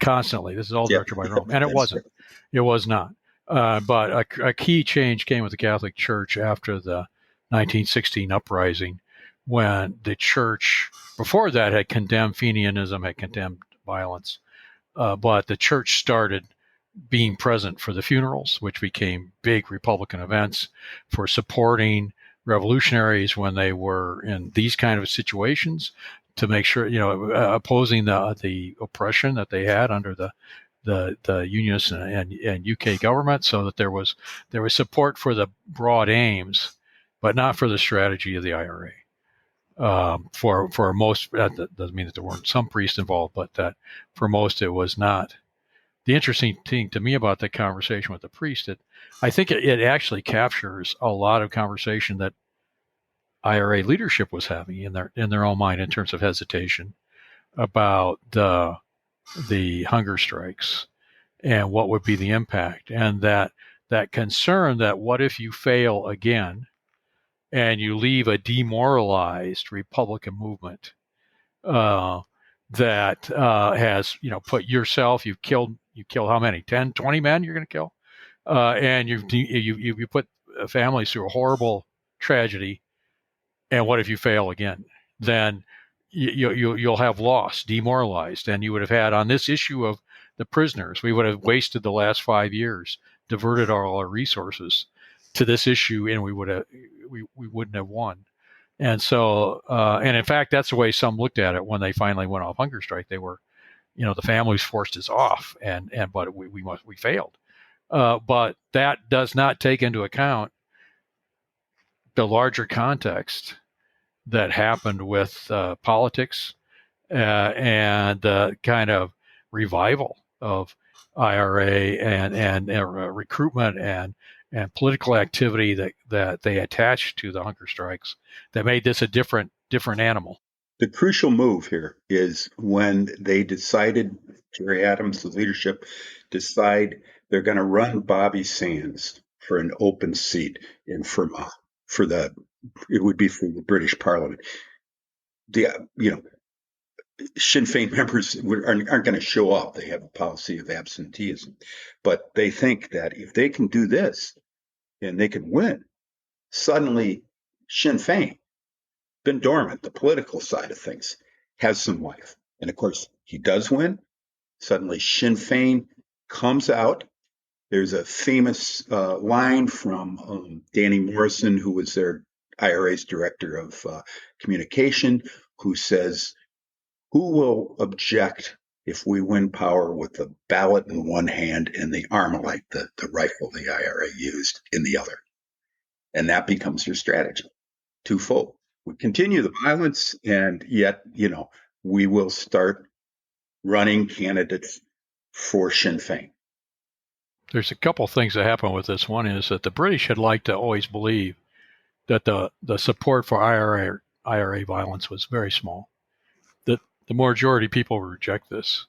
constantly. This is all directed by Rome. And it wasn't. Right. It was not. But a key change came with the Catholic Church after the 1916 uprising, when the church, before that, had condemned Fenianism, had condemned violence. But the church started being present for the funerals, which became big Republican events, for supporting revolutionaries when they were in these kind of situations, to make sure, opposing the oppression that they had under the Unionist and UK government, so that there was support for the broad aims, but not for the strategy of the IRA. For most, that doesn't mean that there weren't some priests involved, but that for most it was not. The interesting thing to me about the conversation with the priest, I think it actually captures a lot of conversation that IRA leadership was having in their own mind in terms of hesitation about the hunger strikes and what would be the impact, and that concern that what if you fail again and you leave a demoralized Republican movement that has put yourself, you kill how many, 10, 20 men you're going to kill, and you put families through a horrible tragedy, and what if you fail again? Then you'll have lost, demoralized, and you would have had, on this issue of the prisoners, we would have wasted the last 5 years, diverted all our resources to this issue, and we wouldn't have won. And so, and in fact, that's the way some looked at it when they finally went off hunger strike. They were, the families forced us off, but we failed. But that does not take into account the larger context that happened with politics and the kind of revival of IRA and recruitment and political activity that they attached to the hunger strikes, that made this a different animal. The crucial move here is when they decided, Gerry Adams, the leadership, decide they're going to run Bobby Sands for an open seat in Fermanagh it would be for the British Parliament. Sinn Féin members aren't going to show up. They have a policy of absenteeism, but they think that if they can do this and they can win, suddenly Sinn Féin, been dormant, the political side of things, has some life. And of course, he does win. Suddenly Sinn Féin comes out. There's a famous line from Danny Morrison, who was their IRA's director of communication, who says, "Who will object if we win power with the ballot in one hand and the Armalite, the rifle the IRA used, in the other?" And that becomes their strategy, twofold. We continue the violence, and yet, we will start running candidates for Sinn Féin. There's a couple things that happen with this. One is that the British had liked to always believe that the support for IRA violence was very small, that the majority of people would reject this.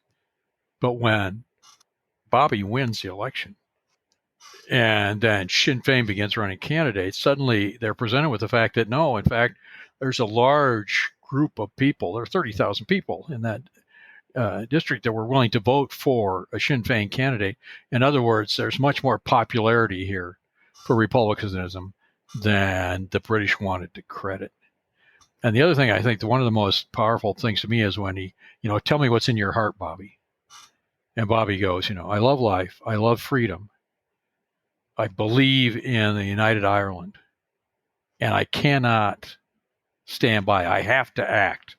But when Bobby wins the election and then Sinn Féin begins running candidates, suddenly they're presented with the fact that no, in fact, there's a large group of people, there are 30,000 people in that district that were willing to vote for a Sinn Féin candidate. In other words, there's much more popularity here for republicanism than the British wanted to credit. And the other thing, I think one of the most powerful things to me is when he, tell me what's in your heart, Bobby. And Bobby goes, I love life. I love freedom. I believe in the United Ireland. And I cannot stand by. I have to act.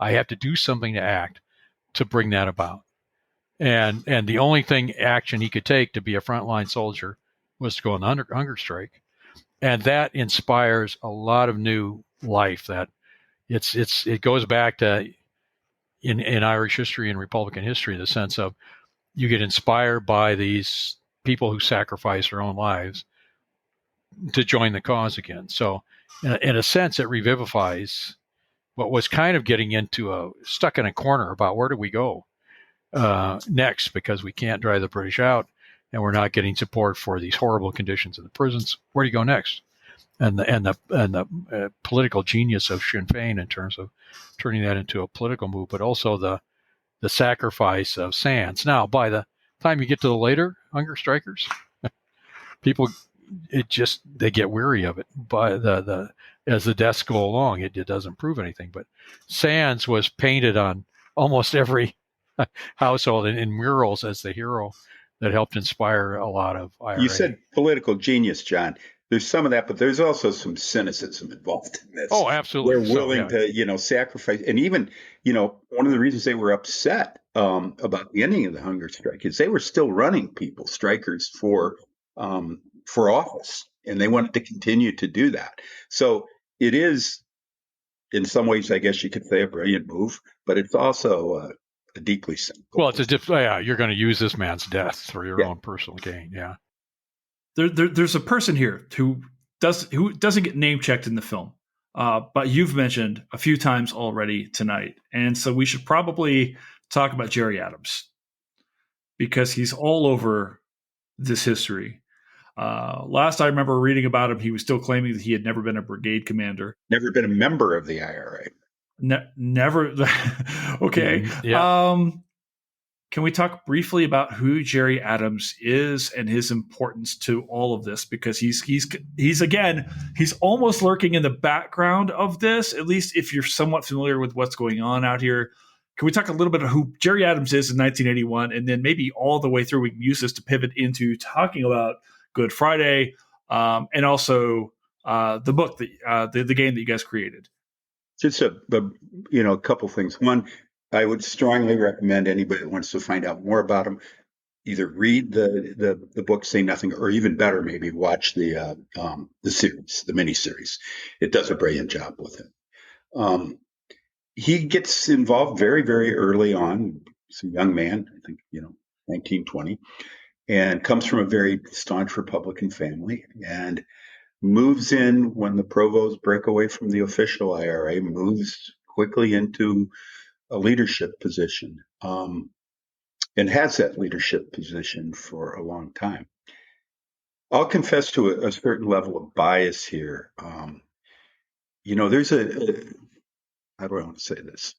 I have to do something to act to bring that about. And the only action he could take to be a frontline soldier was to go on the hunger strike. And that inspires a lot of new life. That it goes back to in Irish history and Republican history, the sense of you get inspired by these people who sacrifice their own lives to join the cause again. So in a sense, it revivifies what was kind of getting into stuck in a corner about where do we go next, because we can't drive the British out and we're not getting support for these horrible conditions in the prisons. Where do you go next? And the political genius of Sinn Féin in terms of turning that into a political move, but also the sacrifice of Sands. Now, by the time you get to the later hunger strikers, people they get weary of it. By as the deaths go along, it doesn't prove anything. But Sands was painted on almost every household in murals as the hero that helped inspire a lot of IRA. You said political genius, John. There's some of that, but there's also some cynicism involved in this. Oh, absolutely. They're willing to, sacrifice. And even, one of the reasons they were upset about the ending of the hunger strike is they were still running people, strikers, for office. And they wanted to continue to do that. So it is, in some ways, I guess you could say, a brilliant move, but it's also a deeply cynical. Well, you're going to use this man's death for your own personal gain. Yeah. There's a person here who doesn't get name checked in the film, but you've mentioned a few times already tonight, and so we should probably talk about Gerry Adams because he's all over this history. Last I remember reading about him, he was still claiming that he had never been a brigade commander, never been a member of the IRA. Never. Okay. Yeah. Can we talk briefly about who Gerry Adams is and his importance to all of this? Because he's almost lurking in the background of this, at least if you're somewhat familiar with what's going on out here. Can we talk a little bit of who Gerry Adams is in 1981, and then maybe all the way through we can use this to pivot into talking about Good Friday and also the book, the game that you guys created? Just a couple things. One, I would strongly recommend anybody that wants to find out more about him either read the book Say Nothing, or even better, maybe watch the series, the miniseries. It does a brilliant job with it. He gets involved very, very early on. He's a young man, I think 1920, and comes from a very staunch Republican family, and moves in when the provosts break away from the official IRA, moves quickly into a leadership position. and has that leadership position for a long time. I'll confess to a certain level of bias here. There's how do I want to say this?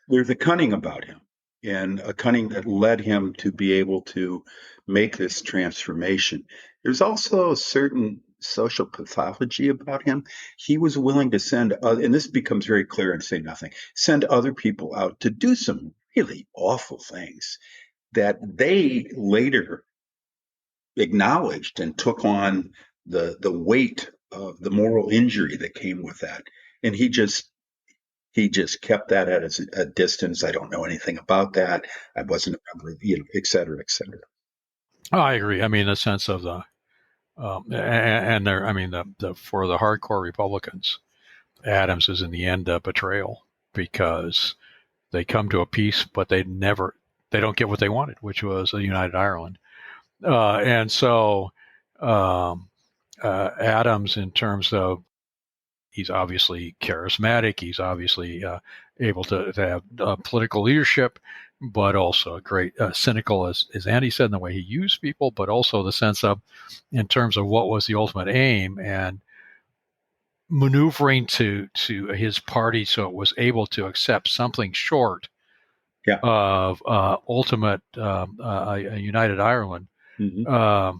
There's a cunning about him, and a cunning that led him to be able to make this transformation. There's also a certain social pathology about him. He was willing to send, and this becomes very clear in Say Nothing, send other people out to do some really awful things that they later acknowledged and took on the weight of the moral injury that came with that. And he just kept that at a distance. I don't know anything about that. I wasn't a member of, et cetera, et cetera. Oh, I agree. I mean, the sense of the and there. I mean, the for the hardcore Republicans, Adams is in the end a betrayal because they come to a peace, but they don't get what they wanted, which was a united Ireland. And so Adams, in terms of, he's obviously charismatic, he's obviously able to have political leadership, but also great cynical, as Andy said, in the way he used people, but also the sense of, in terms of what was the ultimate aim, and maneuvering to his party so it was able to accept something short of ultimate a united Ireland. Mm-hmm.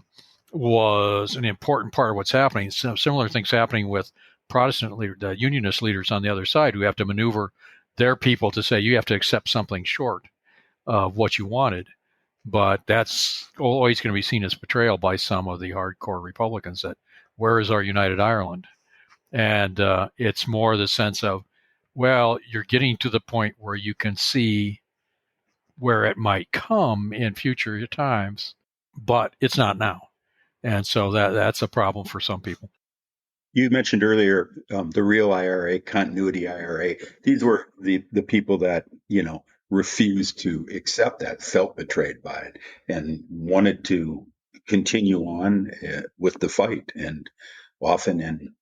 Was an important part of what's happening. Some similar things happening with Protestant unionist leaders on the other side, who have to maneuver their people to say you have to accept something short of what you wanted. But that's always going to be seen as betrayal by some of the hardcore Republicans, that where is our united Ireland? And it's more the sense of, well, you're getting to the point where you can see where it might come in future times, but it's not now. And so that's a problem for some people. You mentioned earlier the real IRA, continuity IRA. These were the people that, refused to accept that, felt betrayed by it, and wanted to continue on with the fight, and often in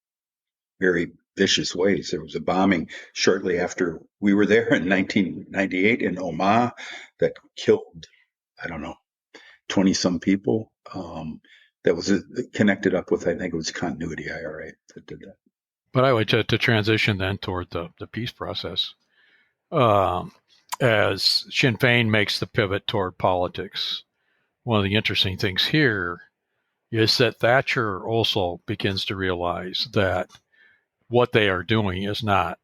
very vicious ways. There was a bombing shortly after we were there in 1998 in Auge that killed, I don't know, 20 some people. That was connected up with, I think it was Continuity IRA that did that. But I would to transition then toward the peace process. As Sinn Féin makes the pivot toward politics, one of the interesting things here is that Thatcher also begins to realize that what they are doing is not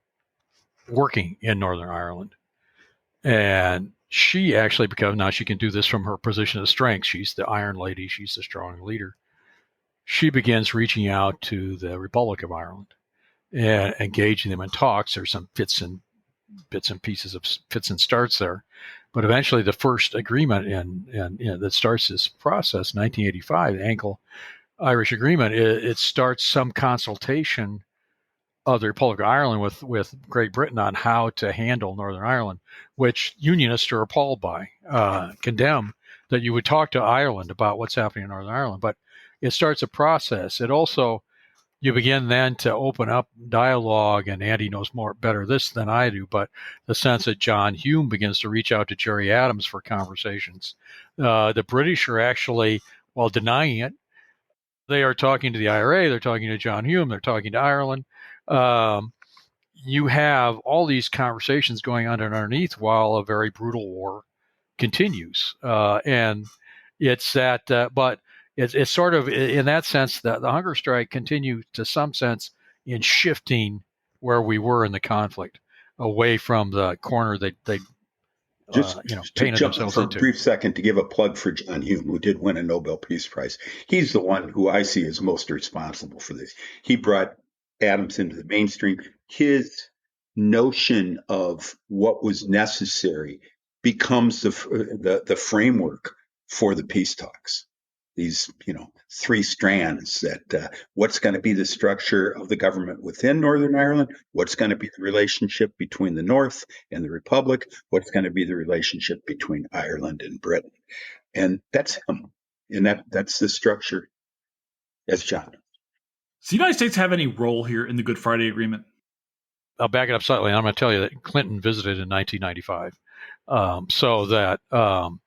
working in Northern Ireland. And she actually, because now she can do this from her position of strength, she's the Iron Lady, she's the strong leader. She begins reaching out to the Republic of Ireland and engaging them in talks. There's some bits and pieces of fits and starts there, but eventually the first agreement that starts this process, 1985, the Anglo-Irish Agreement, it starts some consultation of the Republic of Ireland with Great Britain on how to handle Northern Ireland, which unionists are appalled by, condemn that you would talk to Ireland about what's happening in Northern Ireland. But it starts a process. It also, you begin then to open up dialogue, and Andy knows better this than I do, but the sense that John Hume begins to reach out to Gerry Adams for conversations. The British are actually, while denying it, they are talking to the IRA, they're talking to John Hume, they're talking to Ireland. You have all these conversations going on underneath while a very brutal war continues. And it's that, but it's sort of, in that sense, that the hunger strike continued to some sense in shifting where we were in the conflict away from the corner they just painted jump themselves for into. A brief second to give a plug for John Hume, who did win a Nobel Peace Prize. He's the one who I see as most responsible for this. He brought Adams into the mainstream. His notion of what was necessary becomes the framework for the peace talks. These, three strands that what's going to be the structure of the government within Northern Ireland, what's going to be the relationship between the North and the Republic, what's going to be the relationship between Ireland and Britain. And that's him. And that's the structure as John. Does the United States have any role here in the Good Friday Agreement? I'll back it up slightly. I'm going to tell you that Clinton visited in 1995. so that the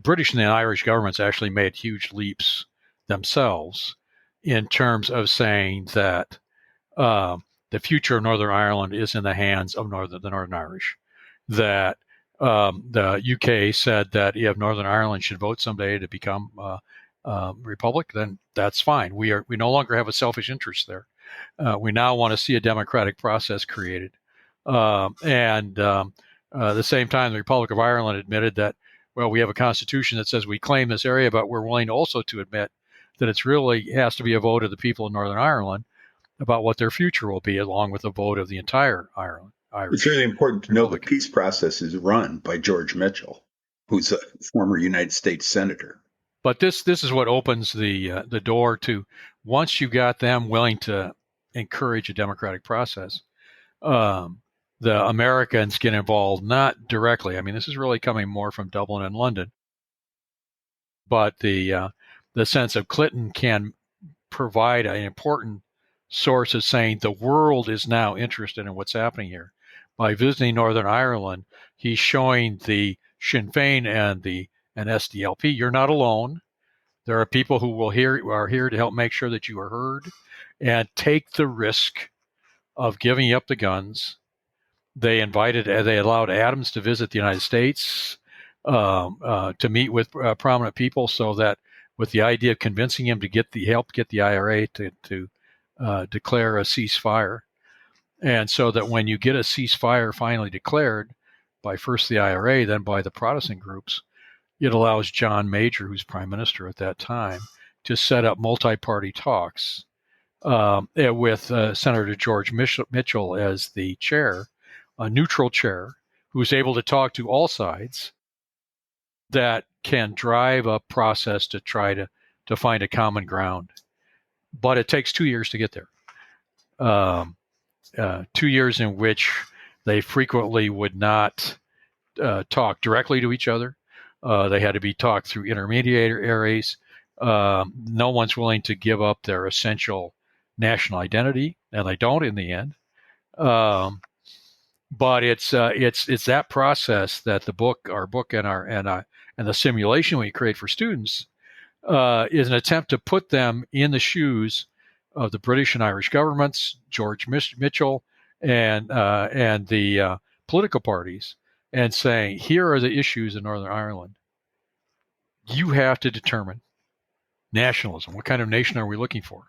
British and the Irish governments actually made huge leaps themselves in terms of saying that the future of Northern Ireland is in the hands of the Northern Irish. That the UK said that if Northern Ireland should vote someday to become republic, then that's fine. We no longer have a selfish interest there. We now want to see a democratic process created. At the same time, the Republic of Ireland admitted that, well, we have a constitution that says we claim this area, but we're willing also to admit that it's really has to be a vote of the people of Northern Ireland about what their future will be, along with a vote of the entire Ireland. It's really important to know the peace process is run by George Mitchell, who's a former United States senator. But this is what opens the door to, once you got them willing to encourage a democratic process, the Americans get involved, not directly. I mean, this is really coming more from Dublin and London, but the sense of Clinton can provide an important source of saying the world is now interested in what's happening here. By visiting Northern Ireland, he's showing the Sinn Féin and SDLP, you're not alone. There are people who are here to help make sure that you are heard and take the risk of giving up the guns. They allowed Adams to visit the United States to meet with prominent people, so that with the idea of convincing him to get the IRA to declare a ceasefire. And so that when you get a ceasefire finally declared by first the IRA, then by the Protestant groups, it allows John Major, who's prime minister at that time, to set up multi-party talks with Senator George Mitchell as the chair, a neutral chair, who's able to talk to all sides, that can drive a process to try to find a common ground. But it takes 2 years to get there. 2 years in which they frequently would not talk directly to each other. They had to be talked through intermediaries. No one's willing to give up their essential national identity, and they don't in the end. But it's that process that our book and the simulation we create for students is an attempt to put them in the shoes of the British and Irish governments, George Mitchell, and the political parties, and saying, here are the issues in Northern Ireland. You have to determine nationalism. What kind of nation are we looking for?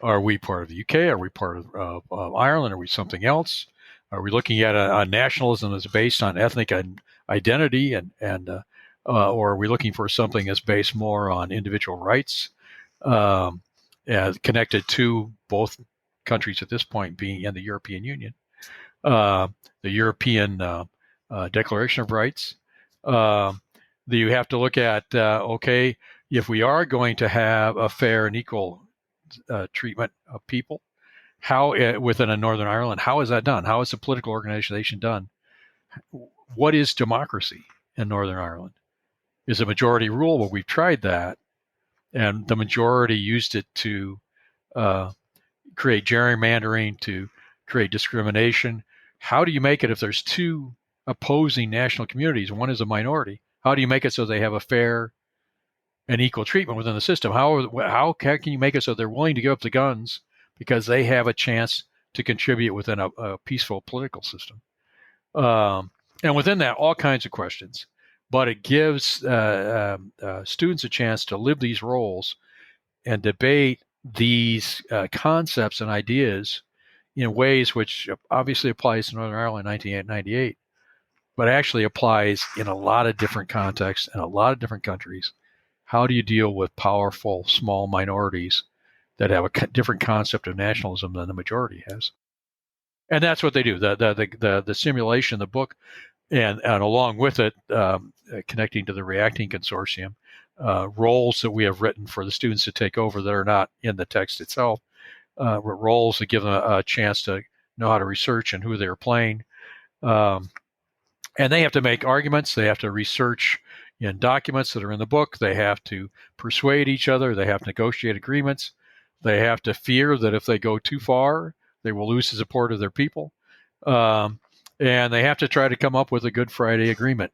Are we part of the UK? Are we part of Ireland? Are we something else? Are we looking at a nationalism that's based on ethnic identity, or are we looking for something that's based more on individual rights, connected to both countries at this point being in the European Union, the European Declaration of Rights? You have to look at, okay, if we are going to have a fair and equal treatment of people, how within a Northern Ireland, how is that done? How is the political organization done? What is democracy in Northern Ireland? Is a majority rule? Well, we've tried that, and the majority used it to create gerrymandering, to create discrimination. How do you make it if there's two opposing national communities? One is a minority. How do you make it so they have a fair and equal treatment within the system? How can you make it so they're willing to give up the guns because they have a chance to contribute within a peaceful political system? And within that, all kinds of questions. But it gives students a chance to live these roles and debate these concepts and ideas in ways which obviously applies to Northern Ireland in 1998, but actually applies in a lot of different contexts and a lot of different countries. How do you deal with powerful small minorities that have a different concept of nationalism than the majority has? And that's what they do. The simulation, the book, and along with it, connecting to the Reacting Consortium, roles that we have written for the students to take over that are not in the text itself, roles that give them a chance to know how to research and who they're playing. And they have to make arguments. They have to research in documents that are in the book. They have to persuade each other. They have to negotiate agreements. They have to fear that if they go too far, they will lose the support of their people. and they have to try to come up with a Good Friday Agreement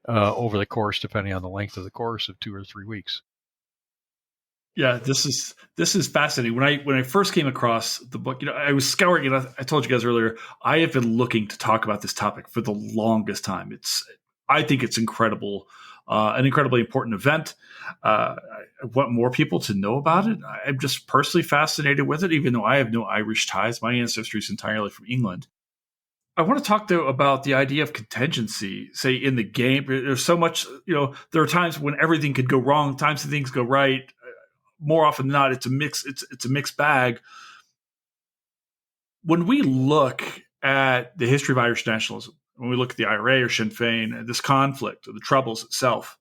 over the course, depending on the length of the course, of 2 or 3 weeks. Yeah, this is fascinating. When I first came across the book, I was scouring it. I told you guys earlier, I have been looking to talk about this topic for the longest time. I think it's incredible, an incredibly important event. I want more people to know about it. I'm just personally fascinated with it, even though I have no Irish ties. My ancestry is entirely from England. I want to talk though about the idea of contingency, say in the game. There's so much, there are times when everything could go wrong, times when things go right. More often than not, it's a mix. It's a mixed bag. When we look at the history of Irish nationalism, when we look at the IRA or Sinn Féin, this conflict, or the Troubles itself,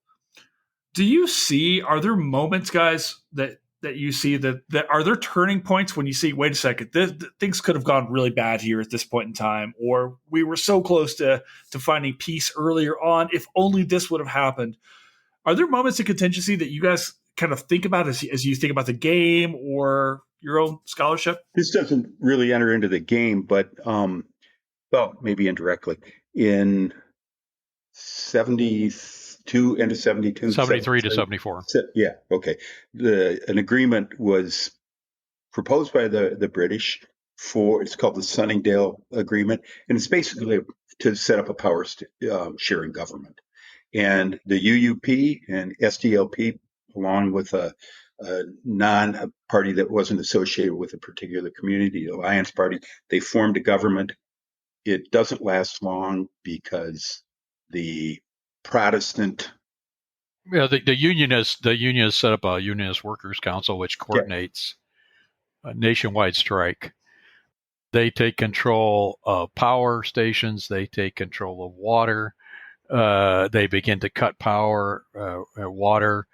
are there moments, guys, that you see that are there turning points when you see, wait a second, things could have gone really bad here at this point in time, or we were so close to finding peace earlier on, if only this would have happened? Are there moments of contingency that you guys kind of think about as you think about the game or your own scholarship? This doesn't really enter into the game, but well, maybe indirectly. In 72, end of 72, 73 to 74. Yeah, okay. An agreement was proposed by the British it's called the Sunningdale Agreement, and it's basically to set up a power sharing government. And the UUP and SDLP, along with a party that wasn't associated with a particular community, the Alliance Party, they formed a government. It doesn't last long because the Protestant. Yeah, the unionists set up a unionist workers council which coordinates a nationwide strike. They take control of power stations. They take control of water. They begin to cut power, water,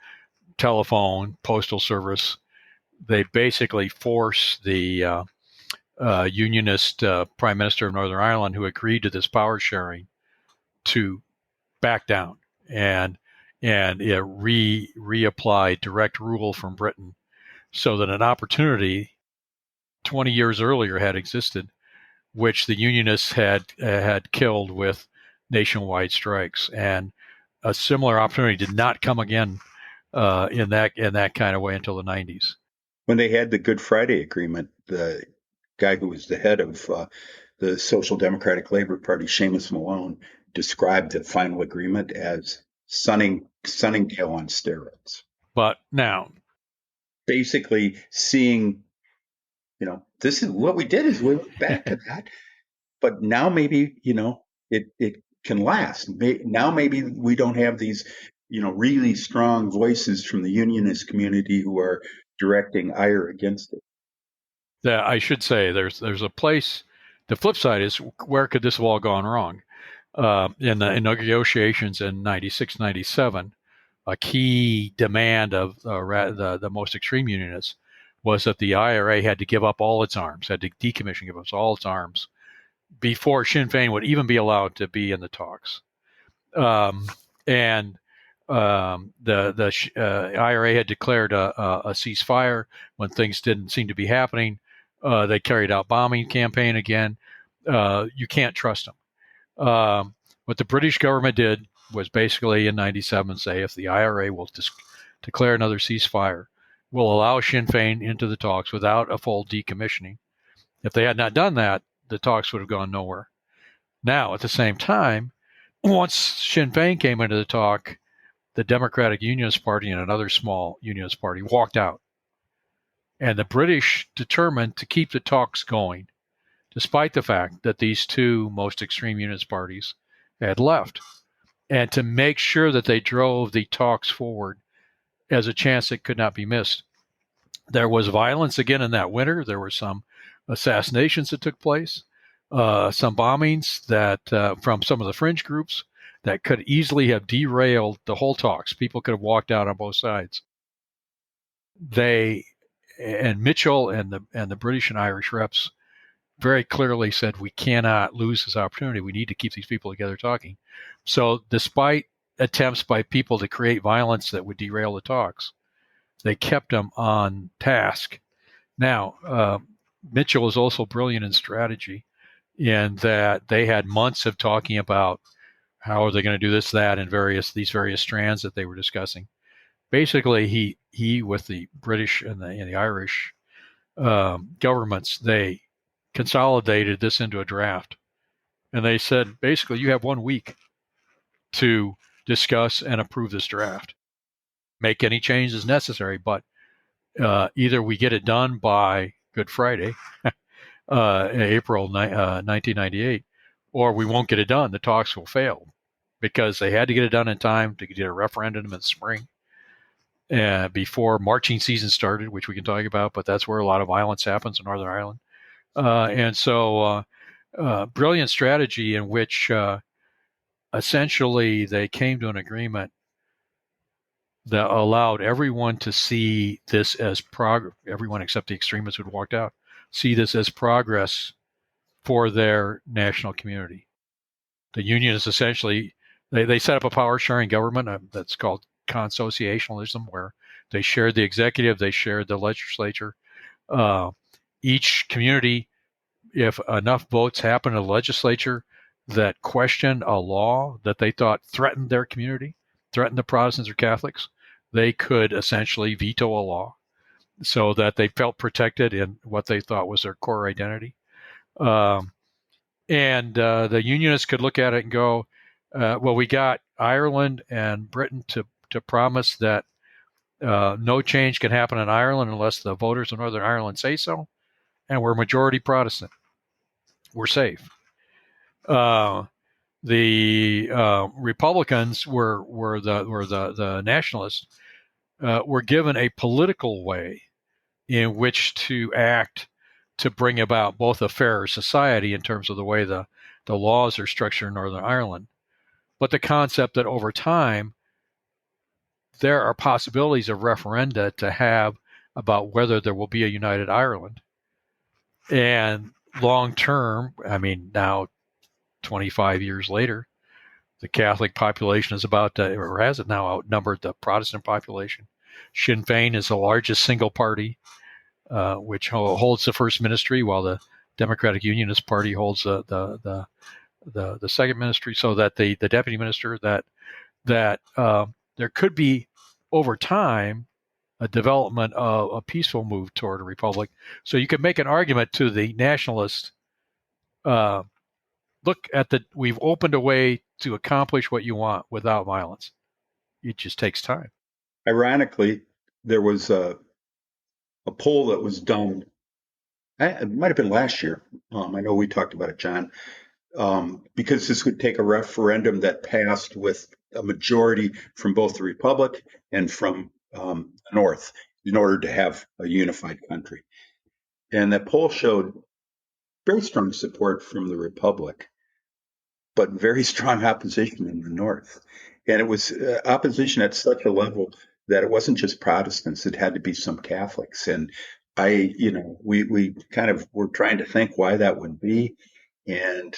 telephone, postal service. They basically force the unionist Prime Minister of Northern Ireland, who agreed to this power sharing, to back down and reapply direct rule from Britain, so that an opportunity 20 years earlier had existed, which the unionists had killed with nationwide strikes, and a similar opportunity did not come again in that kind of way until the 90s. When they had the Good Friday Agreement, the guy who was the head of the Social Democratic Labor Party, Seamus Malone, described the final agreement as Sunningdale on steroids. But now, basically seeing, this is what we did, is we went back to that. But now maybe, it can last. Now maybe we don't have these, really strong voices from the unionist community who are directing ire against it. Yeah, I should say there's a place. The flip side is, where could this have all gone wrong? In the negotiations in 96, 97, a key demand of the most extreme unionists was that the IRA had to give up all its arms, had to decommission, give up all its arms, before Sinn Féin would even be allowed to be in the talks. The IRA had declared a ceasefire when things didn't seem to be happening. They carried out bombing campaign again. You can't trust them. What the British government did was basically in 97 say, if the IRA will declare another ceasefire, will allow Sinn Féin into the talks without a full decommissioning. If they had not done that, the talks would have gone nowhere. Now, at the same time, once Sinn Féin came into the talk, the Democratic Unionist Party and another small unionist party walked out. And the British determined to keep the talks going, despite the fact that these two most extreme unionist parties had left, and to make sure that they drove the talks forward as a chance that could not be missed. There was violence again in that winter. There were some assassinations that took place, some bombings that from some of the fringe groups that could easily have derailed the whole talks. People could have walked out on both sides. Mitchell and the British and Irish reps very clearly said, we cannot lose this opportunity. We need to keep these people together talking. So despite attempts by people to create violence that would derail the talks, they kept them on task. Now, Mitchell is also brilliant in strategy. in that they had months of talking about how are they going to do this, that, and these various strands that they were discussing. Basically, he with the British and the Irish governments, they consolidated this into a draft, and they said basically you have 1 week to discuss and approve this draft. Make any changes necessary, but either we get it done by Good Friday, April 1998, or we won't get it done. The talks will fail because they had to get it done in time to get a referendum in the spring before marching season started, which we can talk about, but that's where a lot of violence happens in Northern Ireland. And so brilliant strategy in which essentially they came to an agreement that allowed everyone to see this as progress, everyone except the extremists who had walked out, see this as progress for their national community. The Unionists essentially, they set up a power-sharing government that's called consociationalism, where they shared the executive, they shared the legislature. Each community, if enough votes happen in the legislature that questioned a law that they thought threatened their community, threatened the Protestants or Catholics, they could essentially veto a law so that they felt protected in what they thought was their core identity. And the Unionists could look at it and go, well, we got Ireland and Britain to promise that no change can happen in Ireland unless the voters of Northern Ireland say so, and we're majority Protestant. We're safe. The Republicans were the nationalists were given a political way in which to act to bring about both a fairer society in terms of the way the laws are structured in Northern Ireland, but the concept that over time there are possibilities of referenda to have about whether there will be a united Ireland. And long term, I mean, now 25 years later, the Catholic population is or has it now outnumbered the Protestant population. Sinn Féin is the largest single party, which holds the first ministry, while the Democratic Unionist Party holds the second ministry. So that the deputy minister, that there could be over time a development of a peaceful move toward a republic. So you could make an argument to the nationalists. Look at we've opened a way to accomplish what you want without violence. It just takes time. Ironically, there was a poll that was done. It might have been last year. I know we talked about it, John, because this would take a referendum that passed with a majority from both the Republic and from the North in order to have a unified country. And that poll showed very strong support from the Republic, but very strong opposition in the North. And it was opposition at such a level that it wasn't just Protestants, it had to be some Catholics. And we kind of were trying to think why that would be. And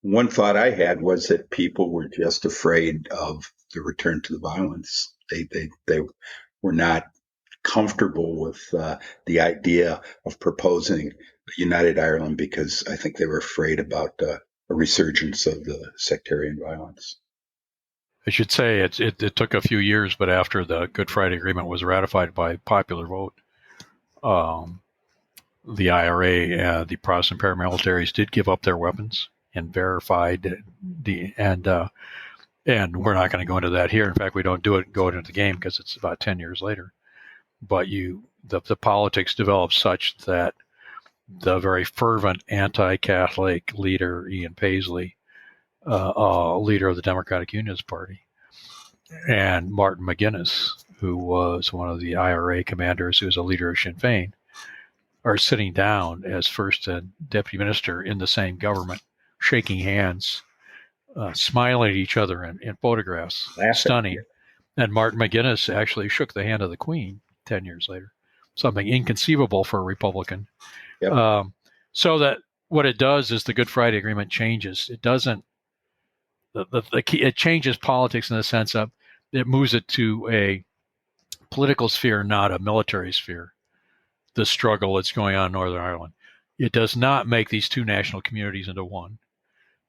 one thought I had was that people were just afraid of the return to the violence. They were not comfortable with the idea of proposing a united Ireland because I think they were afraid about a resurgence of the sectarian violence. I should say it took a few years, but after the Good Friday Agreement was ratified by popular vote, the IRA, the Protestant paramilitaries did give up their weapons and verified and we're not going to go into that here. In fact, we don't go into the game because it's about 10 years later. But the politics developed such that the very fervent anti-Catholic leader, Ian Paisley, leader of the Democratic Unionist Party, and Martin McGuinness, who was one of the IRA commanders, who was a leader of Sinn Féin, are sitting down as first and deputy minister in the same government, shaking hands, smiling at each other in photographs. Stunning. And Martin McGuinness actually shook the hand of the Queen 10 years later, something inconceivable for a Republican. Yep. So that what it does is the Good Friday Agreement changes. It doesn't. It changes politics in the sense of it moves it to a political sphere, not a military sphere. The struggle that's going on in Northern Ireland. it does not make these two national communities into one.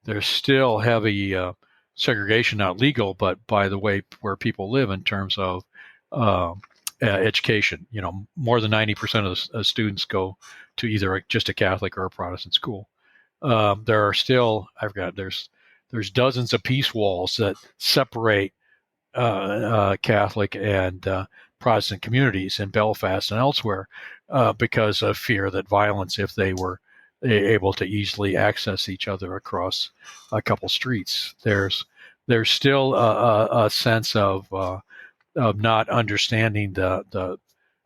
There's still heavy segregation, not legal, but by the way where people live in terms of education. More than 90% of the students go to either just a Catholic or a Protestant school. There are still, there's dozens of peace walls that separate Catholic and Protestant communities in Belfast and elsewhere because of fear that violence, if they were able to easily access each other across a couple streets, there's still a sense of not understanding the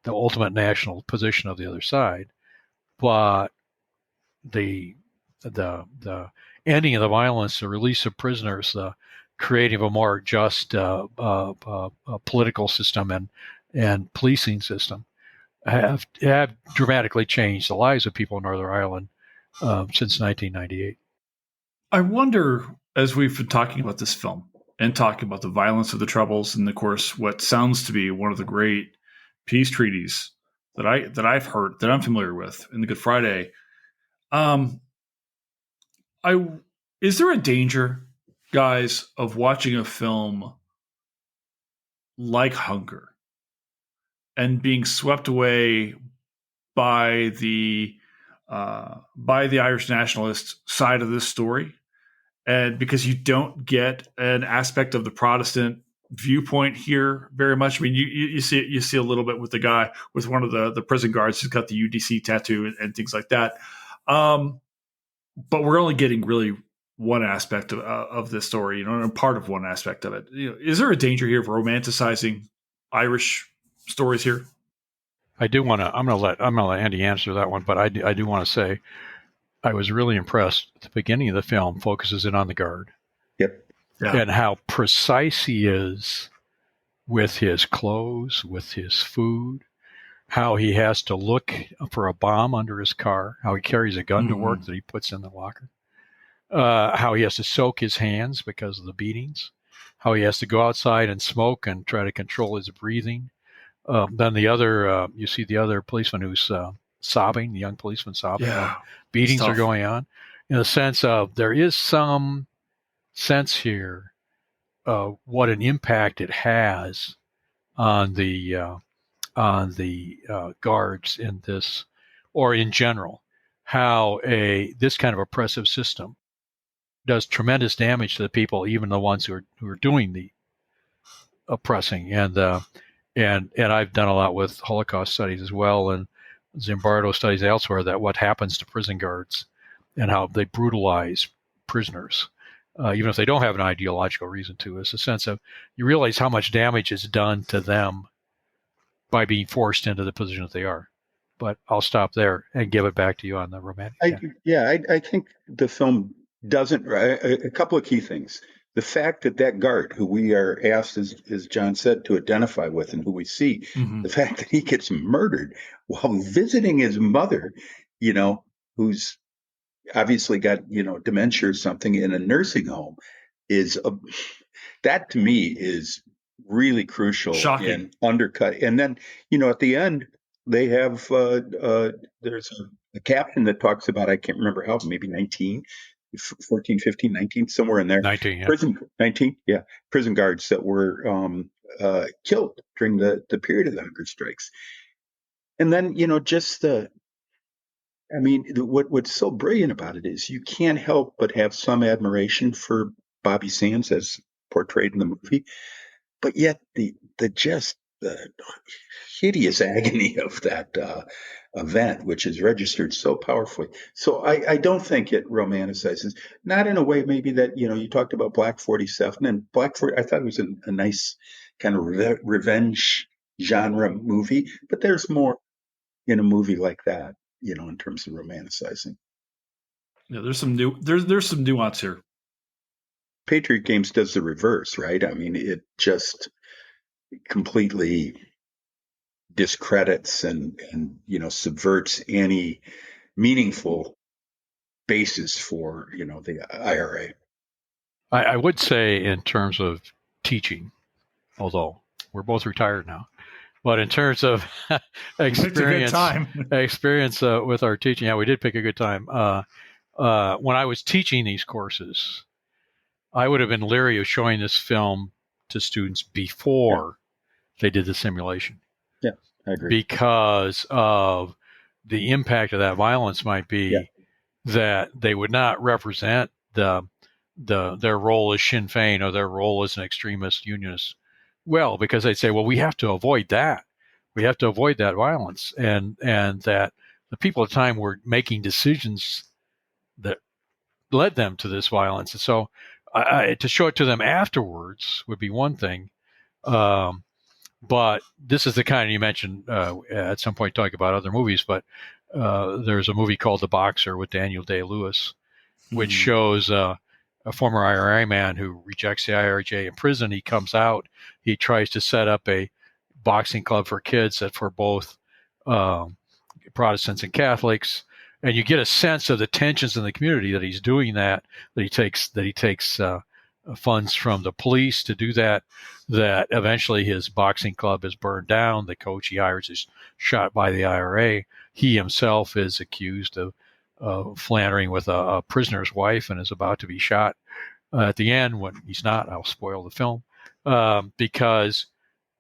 ultimate national position of the other side, but the ending of the violence, the release of prisoners, the creating of a more just political system and policing system have dramatically changed the lives of people in Northern Ireland since 1998. I wonder, as we've been talking about this film and talking about the violence of the Troubles, and of course, what sounds to be one of the great peace treaties that I've heard, that I'm familiar with, in the Good Friday. Is there a danger, guys, of watching a film like Hunger and being swept away by the Irish nationalist side of this story, and because you don't get an aspect of the Protestant viewpoint here very much? I mean, you see a little bit with the guy with one of the prison guards who's got the UDC tattoo and things like that. But we're only getting really one aspect of this story, and part of one aspect of it. Is there a danger here of romanticizing Irish stories here? I do want to. I'm gonna let Andy answer that one, but I do want to say I was really impressed. At the beginning of the film focuses in on the guard, Yep, yeah, and how precise he is with his clothes, with his food, how he has to look for a bomb under his car, how he carries a gun to work that he puts in the locker, how he has to soak his hands because of the beatings, how he has to go outside and smoke and try to control his breathing. Then you see the other policeman who's sobbing, the young policeman sobbing. Yeah, Beatings are going on, in the sense of there is some sense here of what an impact it has on the guards in this, or in general, how this kind of oppressive system does tremendous damage to the people, even the ones who are doing the oppressing. And I've done a lot with Holocaust studies as well, and Zimbardo studies elsewhere, that what happens to prison guards and how they brutalize prisoners, even if they don't have an ideological reason to. It's a sense of, you realize how much damage is done to them by being forced into the position that they are. But I'll stop there and give it back to you on the romantic. I think the film doesn't. A couple of key things. The fact that guard, who we are asked, as John said, to identify with, and who we see, the fact that he gets murdered while visiting his mother, who's obviously got, dementia or something, in a nursing home, that to me is really crucial. Shocking. And undercut. And then, at the end, they have, there's a caption that talks about, I can't remember how, maybe 19, 14, 15, 19, somewhere in there. 19, yeah. 19, yeah. Prison guards that were killed during the period of the hunger strikes. And then, what's so brilliant about it is you can't help but have some admiration for Bobby Sands as portrayed in the movie, but yet the hideous agony of that event, which is registered so powerfully. So I don't think it romanticizes, not in a way maybe that, you talked about Black 47, and Black 40, I thought it was a nice kind of revenge genre movie, but there's more in a movie like that, in terms of romanticizing. Yeah, there's some nuance here. Patriot Games does the reverse, right? I mean, it just completely discredits and subverts any meaningful basis for the IRA. I would say, in terms of teaching, although we're both retired now, But in terms of experience with our teaching, we did pick a good time. When I was teaching these courses, I would have been leery of showing this film to students before they did the simulation. Yeah, I agree. Because of the impact of that violence might be that they would not represent their role as Sinn Féin or their role as an extremist unionist well, because they'd say, well, we have to avoid that. We have to avoid that violence. And that the people at the time were making decisions that led them to this violence. And so to show it to them afterwards would be one thing. But this is the kind you mentioned at some point talking about other movies, but there's a movie called The Boxer with Daniel Day-Lewis, which shows a former IRA man who rejects the IRJ in prison. He comes out. He tries to set up a boxing club for kids that for both Protestants and Catholics. And you get a sense of the tensions in the community that he's doing that he takes funds from the police to do that eventually his boxing club is burned down. The coach he hires is shot by the IRA. He himself is accused of philandering with a prisoner's wife and is about to be shot at the end when he's not. I'll spoil the film because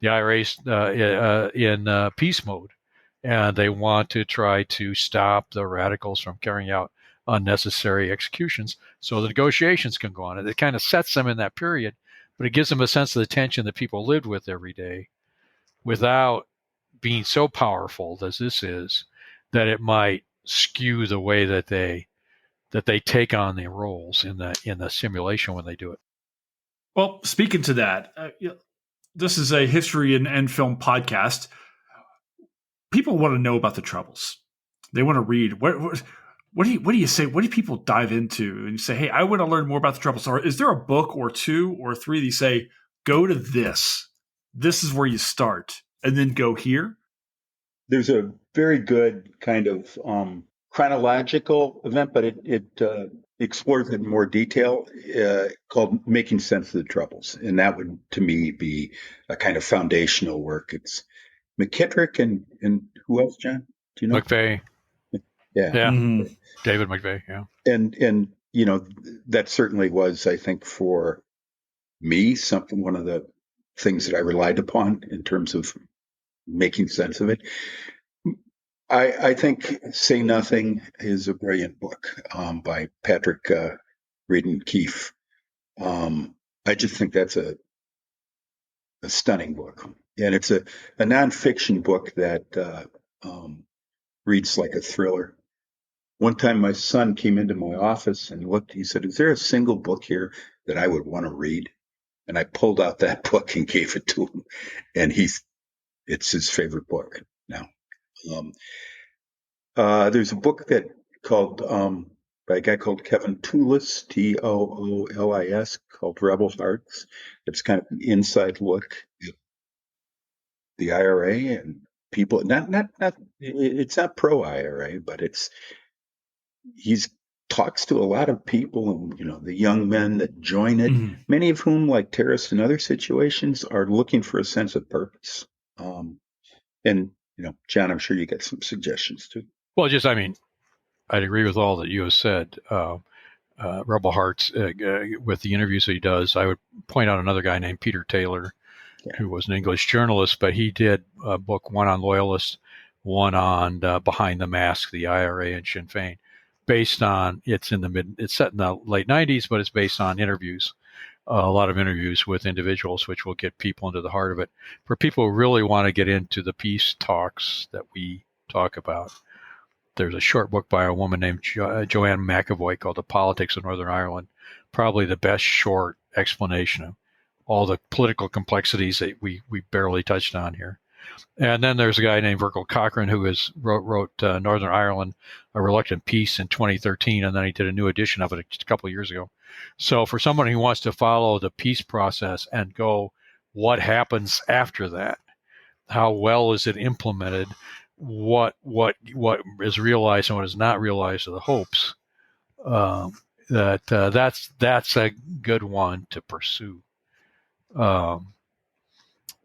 the IRA's in peace mode and they want to try to stop the radicals from carrying out unnecessary executions so the negotiations can go on. And it kind of sets them in that period, but it gives them a sense of the tension that people lived with every day without being so powerful as this is, that it might skew the way that they take on their roles in the simulation when they do it. Well, speaking to that, this is a history and film podcast. People want to know about the Troubles. They want to read. What do you say? What do people dive into? And you say, hey, I want to learn more about the Troubles. Or is there a book or two or three that you say, go to this? This is where you start, and then go here? There's a very good kind of chronological event, but it explores it in more detail called Making Sense of the Troubles. And that would, to me, be a kind of foundational work. It's McKittrick and who else, John? Do you know? McVeigh. Yeah. Mm-hmm. David McVeigh, yeah. And that certainly was, I think, for me, one of the things that I relied upon in terms of making sense of it. I think Say Nothing is a brilliant book by Patrick Reed Keefe. I just think that's a stunning book. And it's a nonfiction book that reads like a thriller. One time my son came into my office and looked, he said, is there a single book here that I would want to read? And I pulled out that book and gave it to him. And it's his favorite book now. There's a book called by a guy called Kevin Toolis, Toolis, called Rebel Hearts. It's kind of an inside look at the IRA and people. Not it's not pro IRA, but he's talks to a lot of people, and the young men that join it, many of whom, like terrorists in other situations, are looking for a sense of purpose. And John, I'm sure you get some suggestions too. Well, I'd agree with all that you have said. Rebel Hearts, with the interviews that he does, I would point out another guy named Peter Taylor, who was an English journalist, but he did a book, one on loyalists, one on Behind the Mask, the IRA and Sinn Féin. It's set in the late 90s, but it's based on interviews, a lot of interviews with individuals, which will get people into the heart of it. For people who really want to get into the peace talks that we talk about, there's a short book by a woman named Joanne McAvoy called The Politics of Northern Ireland, probably the best short explanation of all the political complexities that we barely touched on here. And then there's a guy named Virgil Cochran who wrote Northern Ireland, A Reluctant Peace in 2013, and then he did a new edition of it a couple of years ago. So for someone who wants to follow the peace process and go, what happens after that? How well is it implemented? What is realized and what is not realized of the hopes? That's a good one to pursue.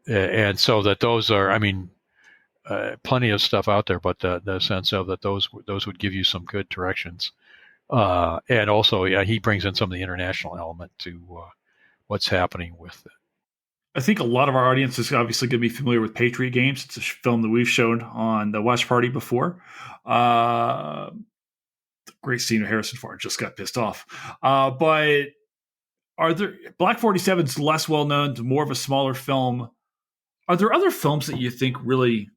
and so that those are, I mean, plenty of stuff out there, but the sense of that those would give you some good directions. And also, yeah, he brings in some of the international element to what's happening with it. I think a lot of our audience is obviously going to be familiar with Patriot Games. It's a film that we've shown on the Watch Party before. Great scene of Harrison Ford just got pissed off. But are there Black 47 is less well known, more of a smaller film. Are there other films that you think really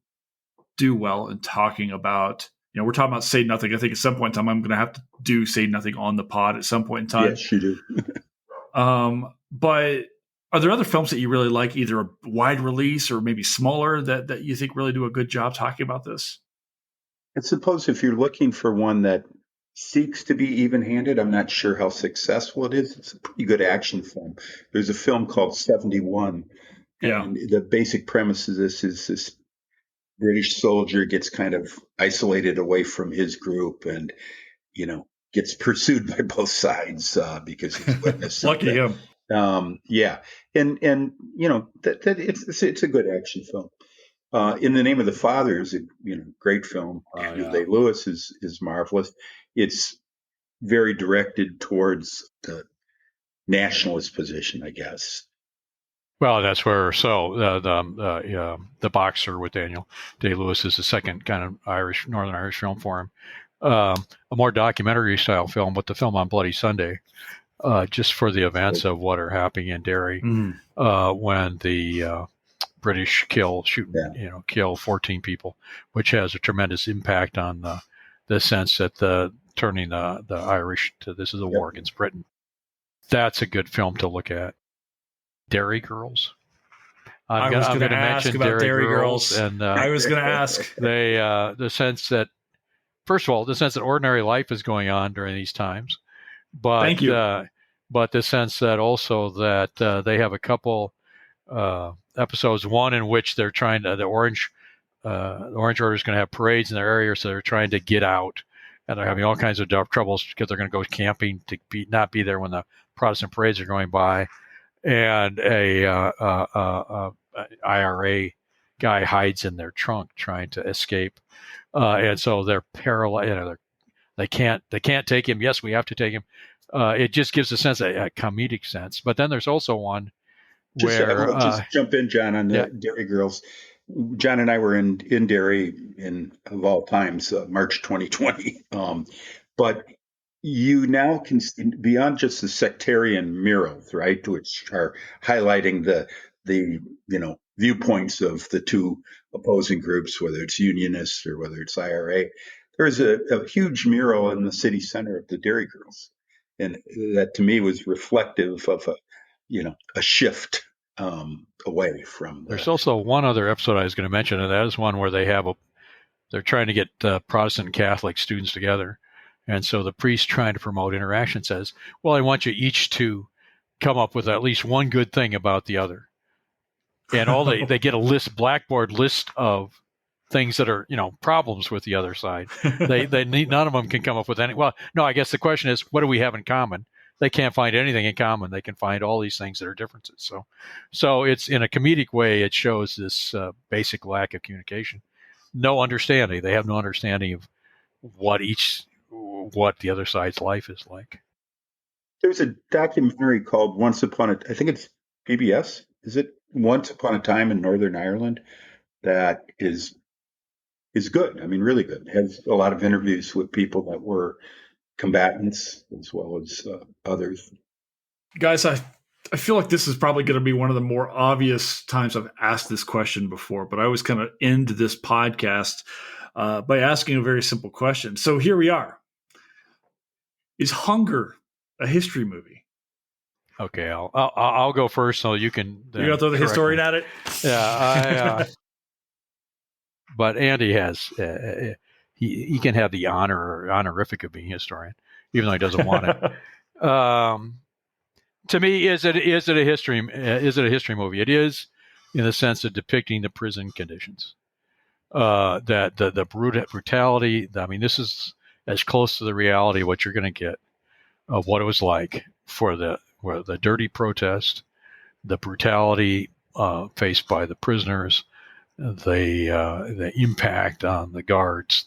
do well in talking about? You know, we're talking about Say Nothing. I think at some point in time, I'm going to have to do Say Nothing on the pod at some point in time. Yes, you do. But are there other films that you really like, either a wide release or maybe smaller, that you think really do a good job talking about this? I suppose if you're looking for one that seeks to be even-handed, I'm not sure how successful it is. It's a pretty good action film. There's a film called 71. Yeah. And the basic premise of this is this British soldier gets kind of isolated away from his group and, gets pursued by both sides because he's witnessed Lucky him. Yeah. And that it's a good action film. In the Name of the Father is a great film. Day-Lewis is marvelous. It's very directed towards the nationalist position, I guess. Well, that's where the Boxer with Daniel Day-Lewis is the second kind of Northern Irish film for him. A more documentary style film, but the film on Bloody Sunday, just for the events of what are happening in Derry when the British kill 14 people, which has a tremendous impact on the sense that turning the Irish to this is a war against Britain. That's a good film to look at. Derry Girls. I was going to ask about Derry Girls, and I was going to ask the sense that, first of all, the sense that ordinary life is going on during these times, but thank you. But the sense that also that they have a couple episodes, one in which they're trying to the Orange Order is going to have parades in their area, so they're trying to get out, and they're having all kinds of troubles because they're going to go camping to not be there when the Protestant parades are going by. And a IRA guy hides in their trunk trying to escape, and so they're paralyzed. They can't take him. Yes, we have to take him. It just gives a sense, a comedic sense. But then there's also one where just jump in, John, on the Derry Girls. John and I were in Derry of all times, March 2020. But you now can see beyond just the sectarian murals, right, which are highlighting the viewpoints of the two opposing groups, whether it's Unionists or whether it's IRA. There's a huge mural in the city center of the Derry Girls, and that to me was reflective of a shift away from. There's also one other episode I was going to mention, and that is one where they're trying to get Protestant and Catholic students together. And so the priest trying to promote interaction says, well, I want you each to come up with at least one good thing about the other. And they get a blackboard list of things that are, problems with the other side. They need, none of them can come up with any. Well, no, I guess the question is, what do we have in common? They can't find anything in common. They can find all these things that are differences. So it's in a comedic way, it shows this basic lack of communication, no understanding. They have no understanding of what the other side's life is like. There's a documentary called Once Upon a, I think it's PBS. Is it Once Upon a Time in Northern Ireland? That is good. I mean, really good. It has a lot of interviews with people that were combatants as well as others. Guys, I feel like this is probably going to be one of the more obvious times I've asked this question before, but I always kind of end this podcast by asking a very simple question. So here we are. Is Hunger a history movie? Okay, I'll go first, so you can. You're gonna throw the historian at it. Yeah, but Andy has he can have the honorific of being historian, even though he doesn't want it. To me, is it a history movie? It is, in the sense of depicting the prison conditions, that the brutality. I mean, this is as close to the reality of what you're going to get of what it was like for the dirty protest, the brutality faced by the prisoners, the impact on the guards,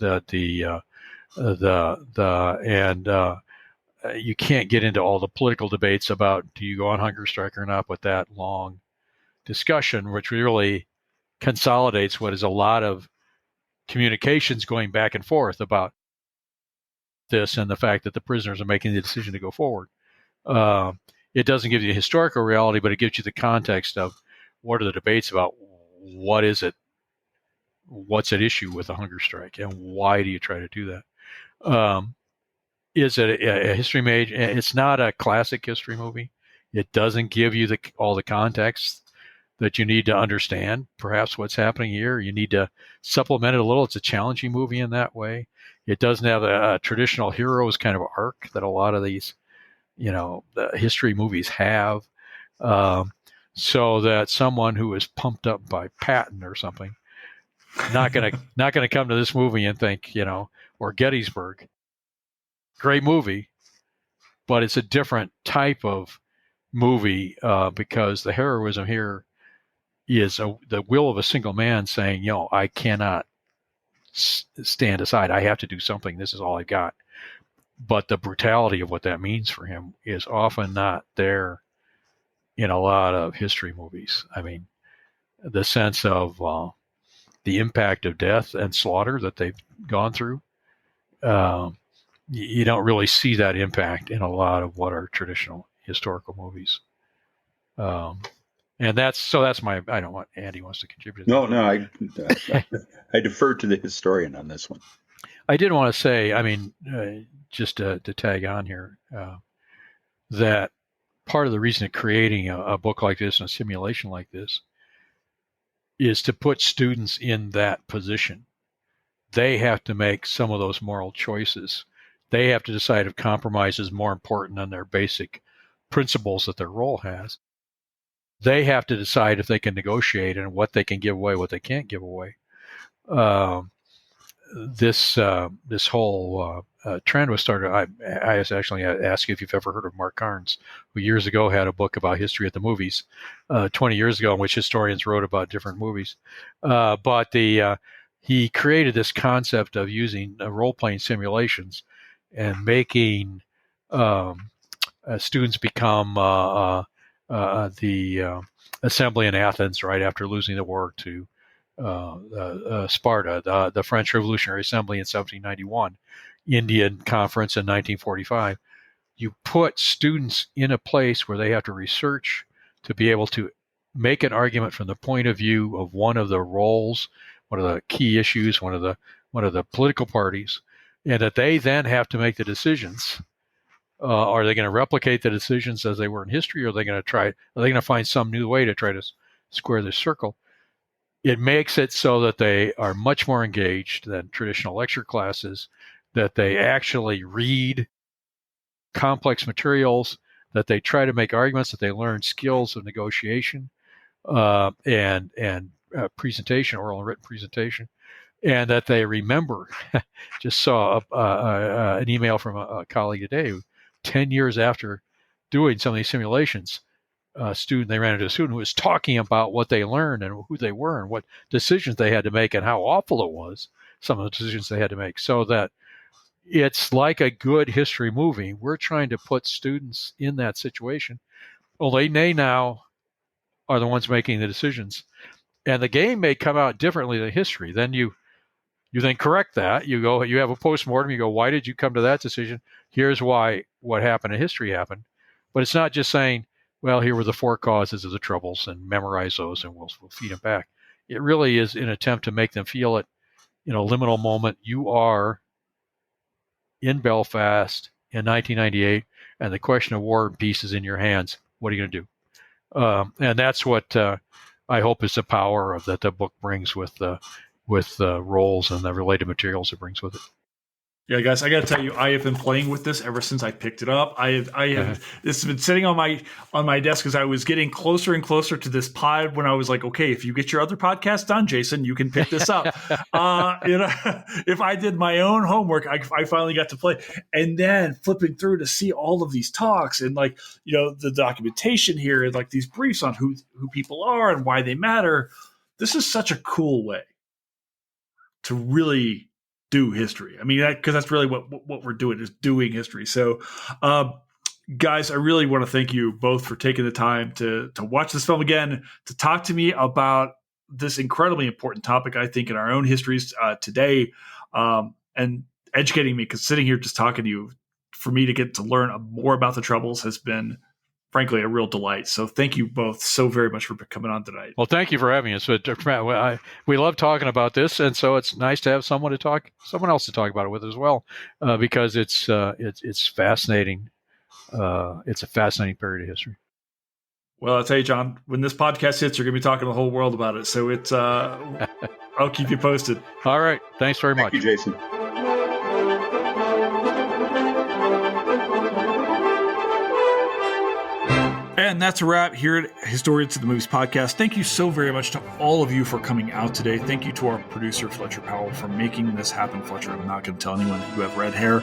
you can't get into all the political debates about do you go on hunger strike or not, but that long discussion, which really consolidates what is a lot of communications going back and forth about this and the fact that the prisoners are making the decision to go forward. It doesn't give you a historical reality, but it gives you the context of what are the debates about, what is it, what's at issue with a hunger strike, and why do you try to do that? Is it a history major? It's not a classic history movie. It doesn't give you all the context that you need to understand perhaps what's happening here. You need to supplement it a little. It's a challenging movie in that way. It doesn't have a traditional hero's kind of arc that a lot of these, the history movies have. So that someone who is pumped up by Patton or something, not gonna come to this movie and think, or Gettysburg, great movie, but it's a different type of movie because the heroism here is the will of a single man saying, I cannot stand aside. I have to do something. This is all I got. But the brutality of what that means for him is often not there in a lot of history movies. I mean, the sense of the impact of death and slaughter that they've gone through, you don't really see that impact in a lot of what are traditional historical movies. And that's my, I don't want Andy wants to contribute. No, I defer to the historian on this one. I did want to say, just to tag on here, that part of the reason of creating a book like this and a simulation like this is to put students in that position. They have to make some of those moral choices. They have to decide if compromise is more important than their basic principles that their role has. They have to decide if they can negotiate and what they can give away, what they can't give away. This whole trend was started. I was actually asked you if you've ever heard of Mark Carnes, who years ago had a book about history at the movies, 20 years ago, in which historians wrote about different movies. But he created this concept of using role-playing simulations and making students become the assembly in Athens right after losing the war to Sparta, the French Revolutionary Assembly in 1791, Indian Conference in 1945. You put students in a place where they have to research to be able to make an argument from the point of view of one of the roles, one of the key issues, one of the political parties, and that they then have to make the decisions. Are they going to replicate the decisions as they were in history, or are they going to find some new way to try to square this circle? It makes it so that they are much more engaged than traditional lecture classes, that they actually read complex materials, that they try to make arguments, that they learn skills of negotiation and presentation, oral and written presentation, and that they remember. Just saw an email from a colleague today who, 10 years after doing some of these simulations, they ran into a student who was talking about what they learned and who they were and what decisions they had to make and how awful it was, some of the decisions they had to make. So that it's like a good history movie. We're trying to put students in that situation. Well, they now are the ones making the decisions. And the game may come out differently than history. Then you then correct that. You have a postmortem. You go, why did you come to that decision? Here's why what happened in history happened. But it's not just saying, well, here were the 4 causes of the troubles and memorize those and we'll feed them back. It really is an attempt to make them feel it in a liminal moment. You are in Belfast in 1998 and the question of war and peace is in your hands. What are you going to do? And that's what I hope is the power of that the book brings with the roles and the related materials it brings with it. Yeah, guys, I got to tell you, I have been playing with this ever since I picked it up. I have. This has been sitting on my desk as I was getting closer and closer to this pod. When I was like, okay, if you get your other podcast done, Jason, you can pick this up. If I did my own homework, I finally got to play, and then flipping through to see all of these talks and the documentation here and these briefs on who people are and why they matter. This is such a cool way to really do history. I mean, because that's really what we're doing, is doing history. So, guys, I really want to thank you both for taking the time to watch this film again, to talk to me about this incredibly important topic, I think, in our own histories today, and educating me, because sitting here just talking to you, for me to get to learn more about the Troubles has been, frankly, a real delight. So thank you both so very much for coming on tonight. Well, thank you for having us. We love talking about this, and so it's nice to have someone else to talk about it with as well, because it's fascinating. It's a fascinating period of history. Well, I'll tell you, John, when this podcast hits, you're going to be talking to the whole world about it. So it's I'll keep you posted. All right. Thanks very much. Thank you, Jason. And that's a wrap here at Historians of the Movies podcast. Thank you so very much to all of you for coming out today. Thank you to our producer, Fletcher Powell, for making this happen. Fletcher, I'm not going to tell anyone that you have red hair,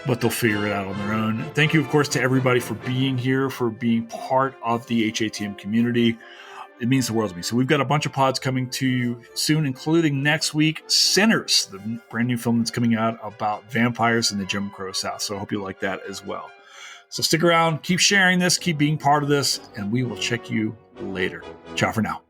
but they'll figure it out on their own. Thank you, of course, to everybody for being here, for being part of the HATM community. It means the world to me. So we've got a bunch of pods coming to you soon, including next week, Sinners, the brand new film that's coming out about vampires in the Jim Crow South. So I hope you like that as well. So stick around, keep sharing this, keep being part of this, and we will check you later. Ciao for now.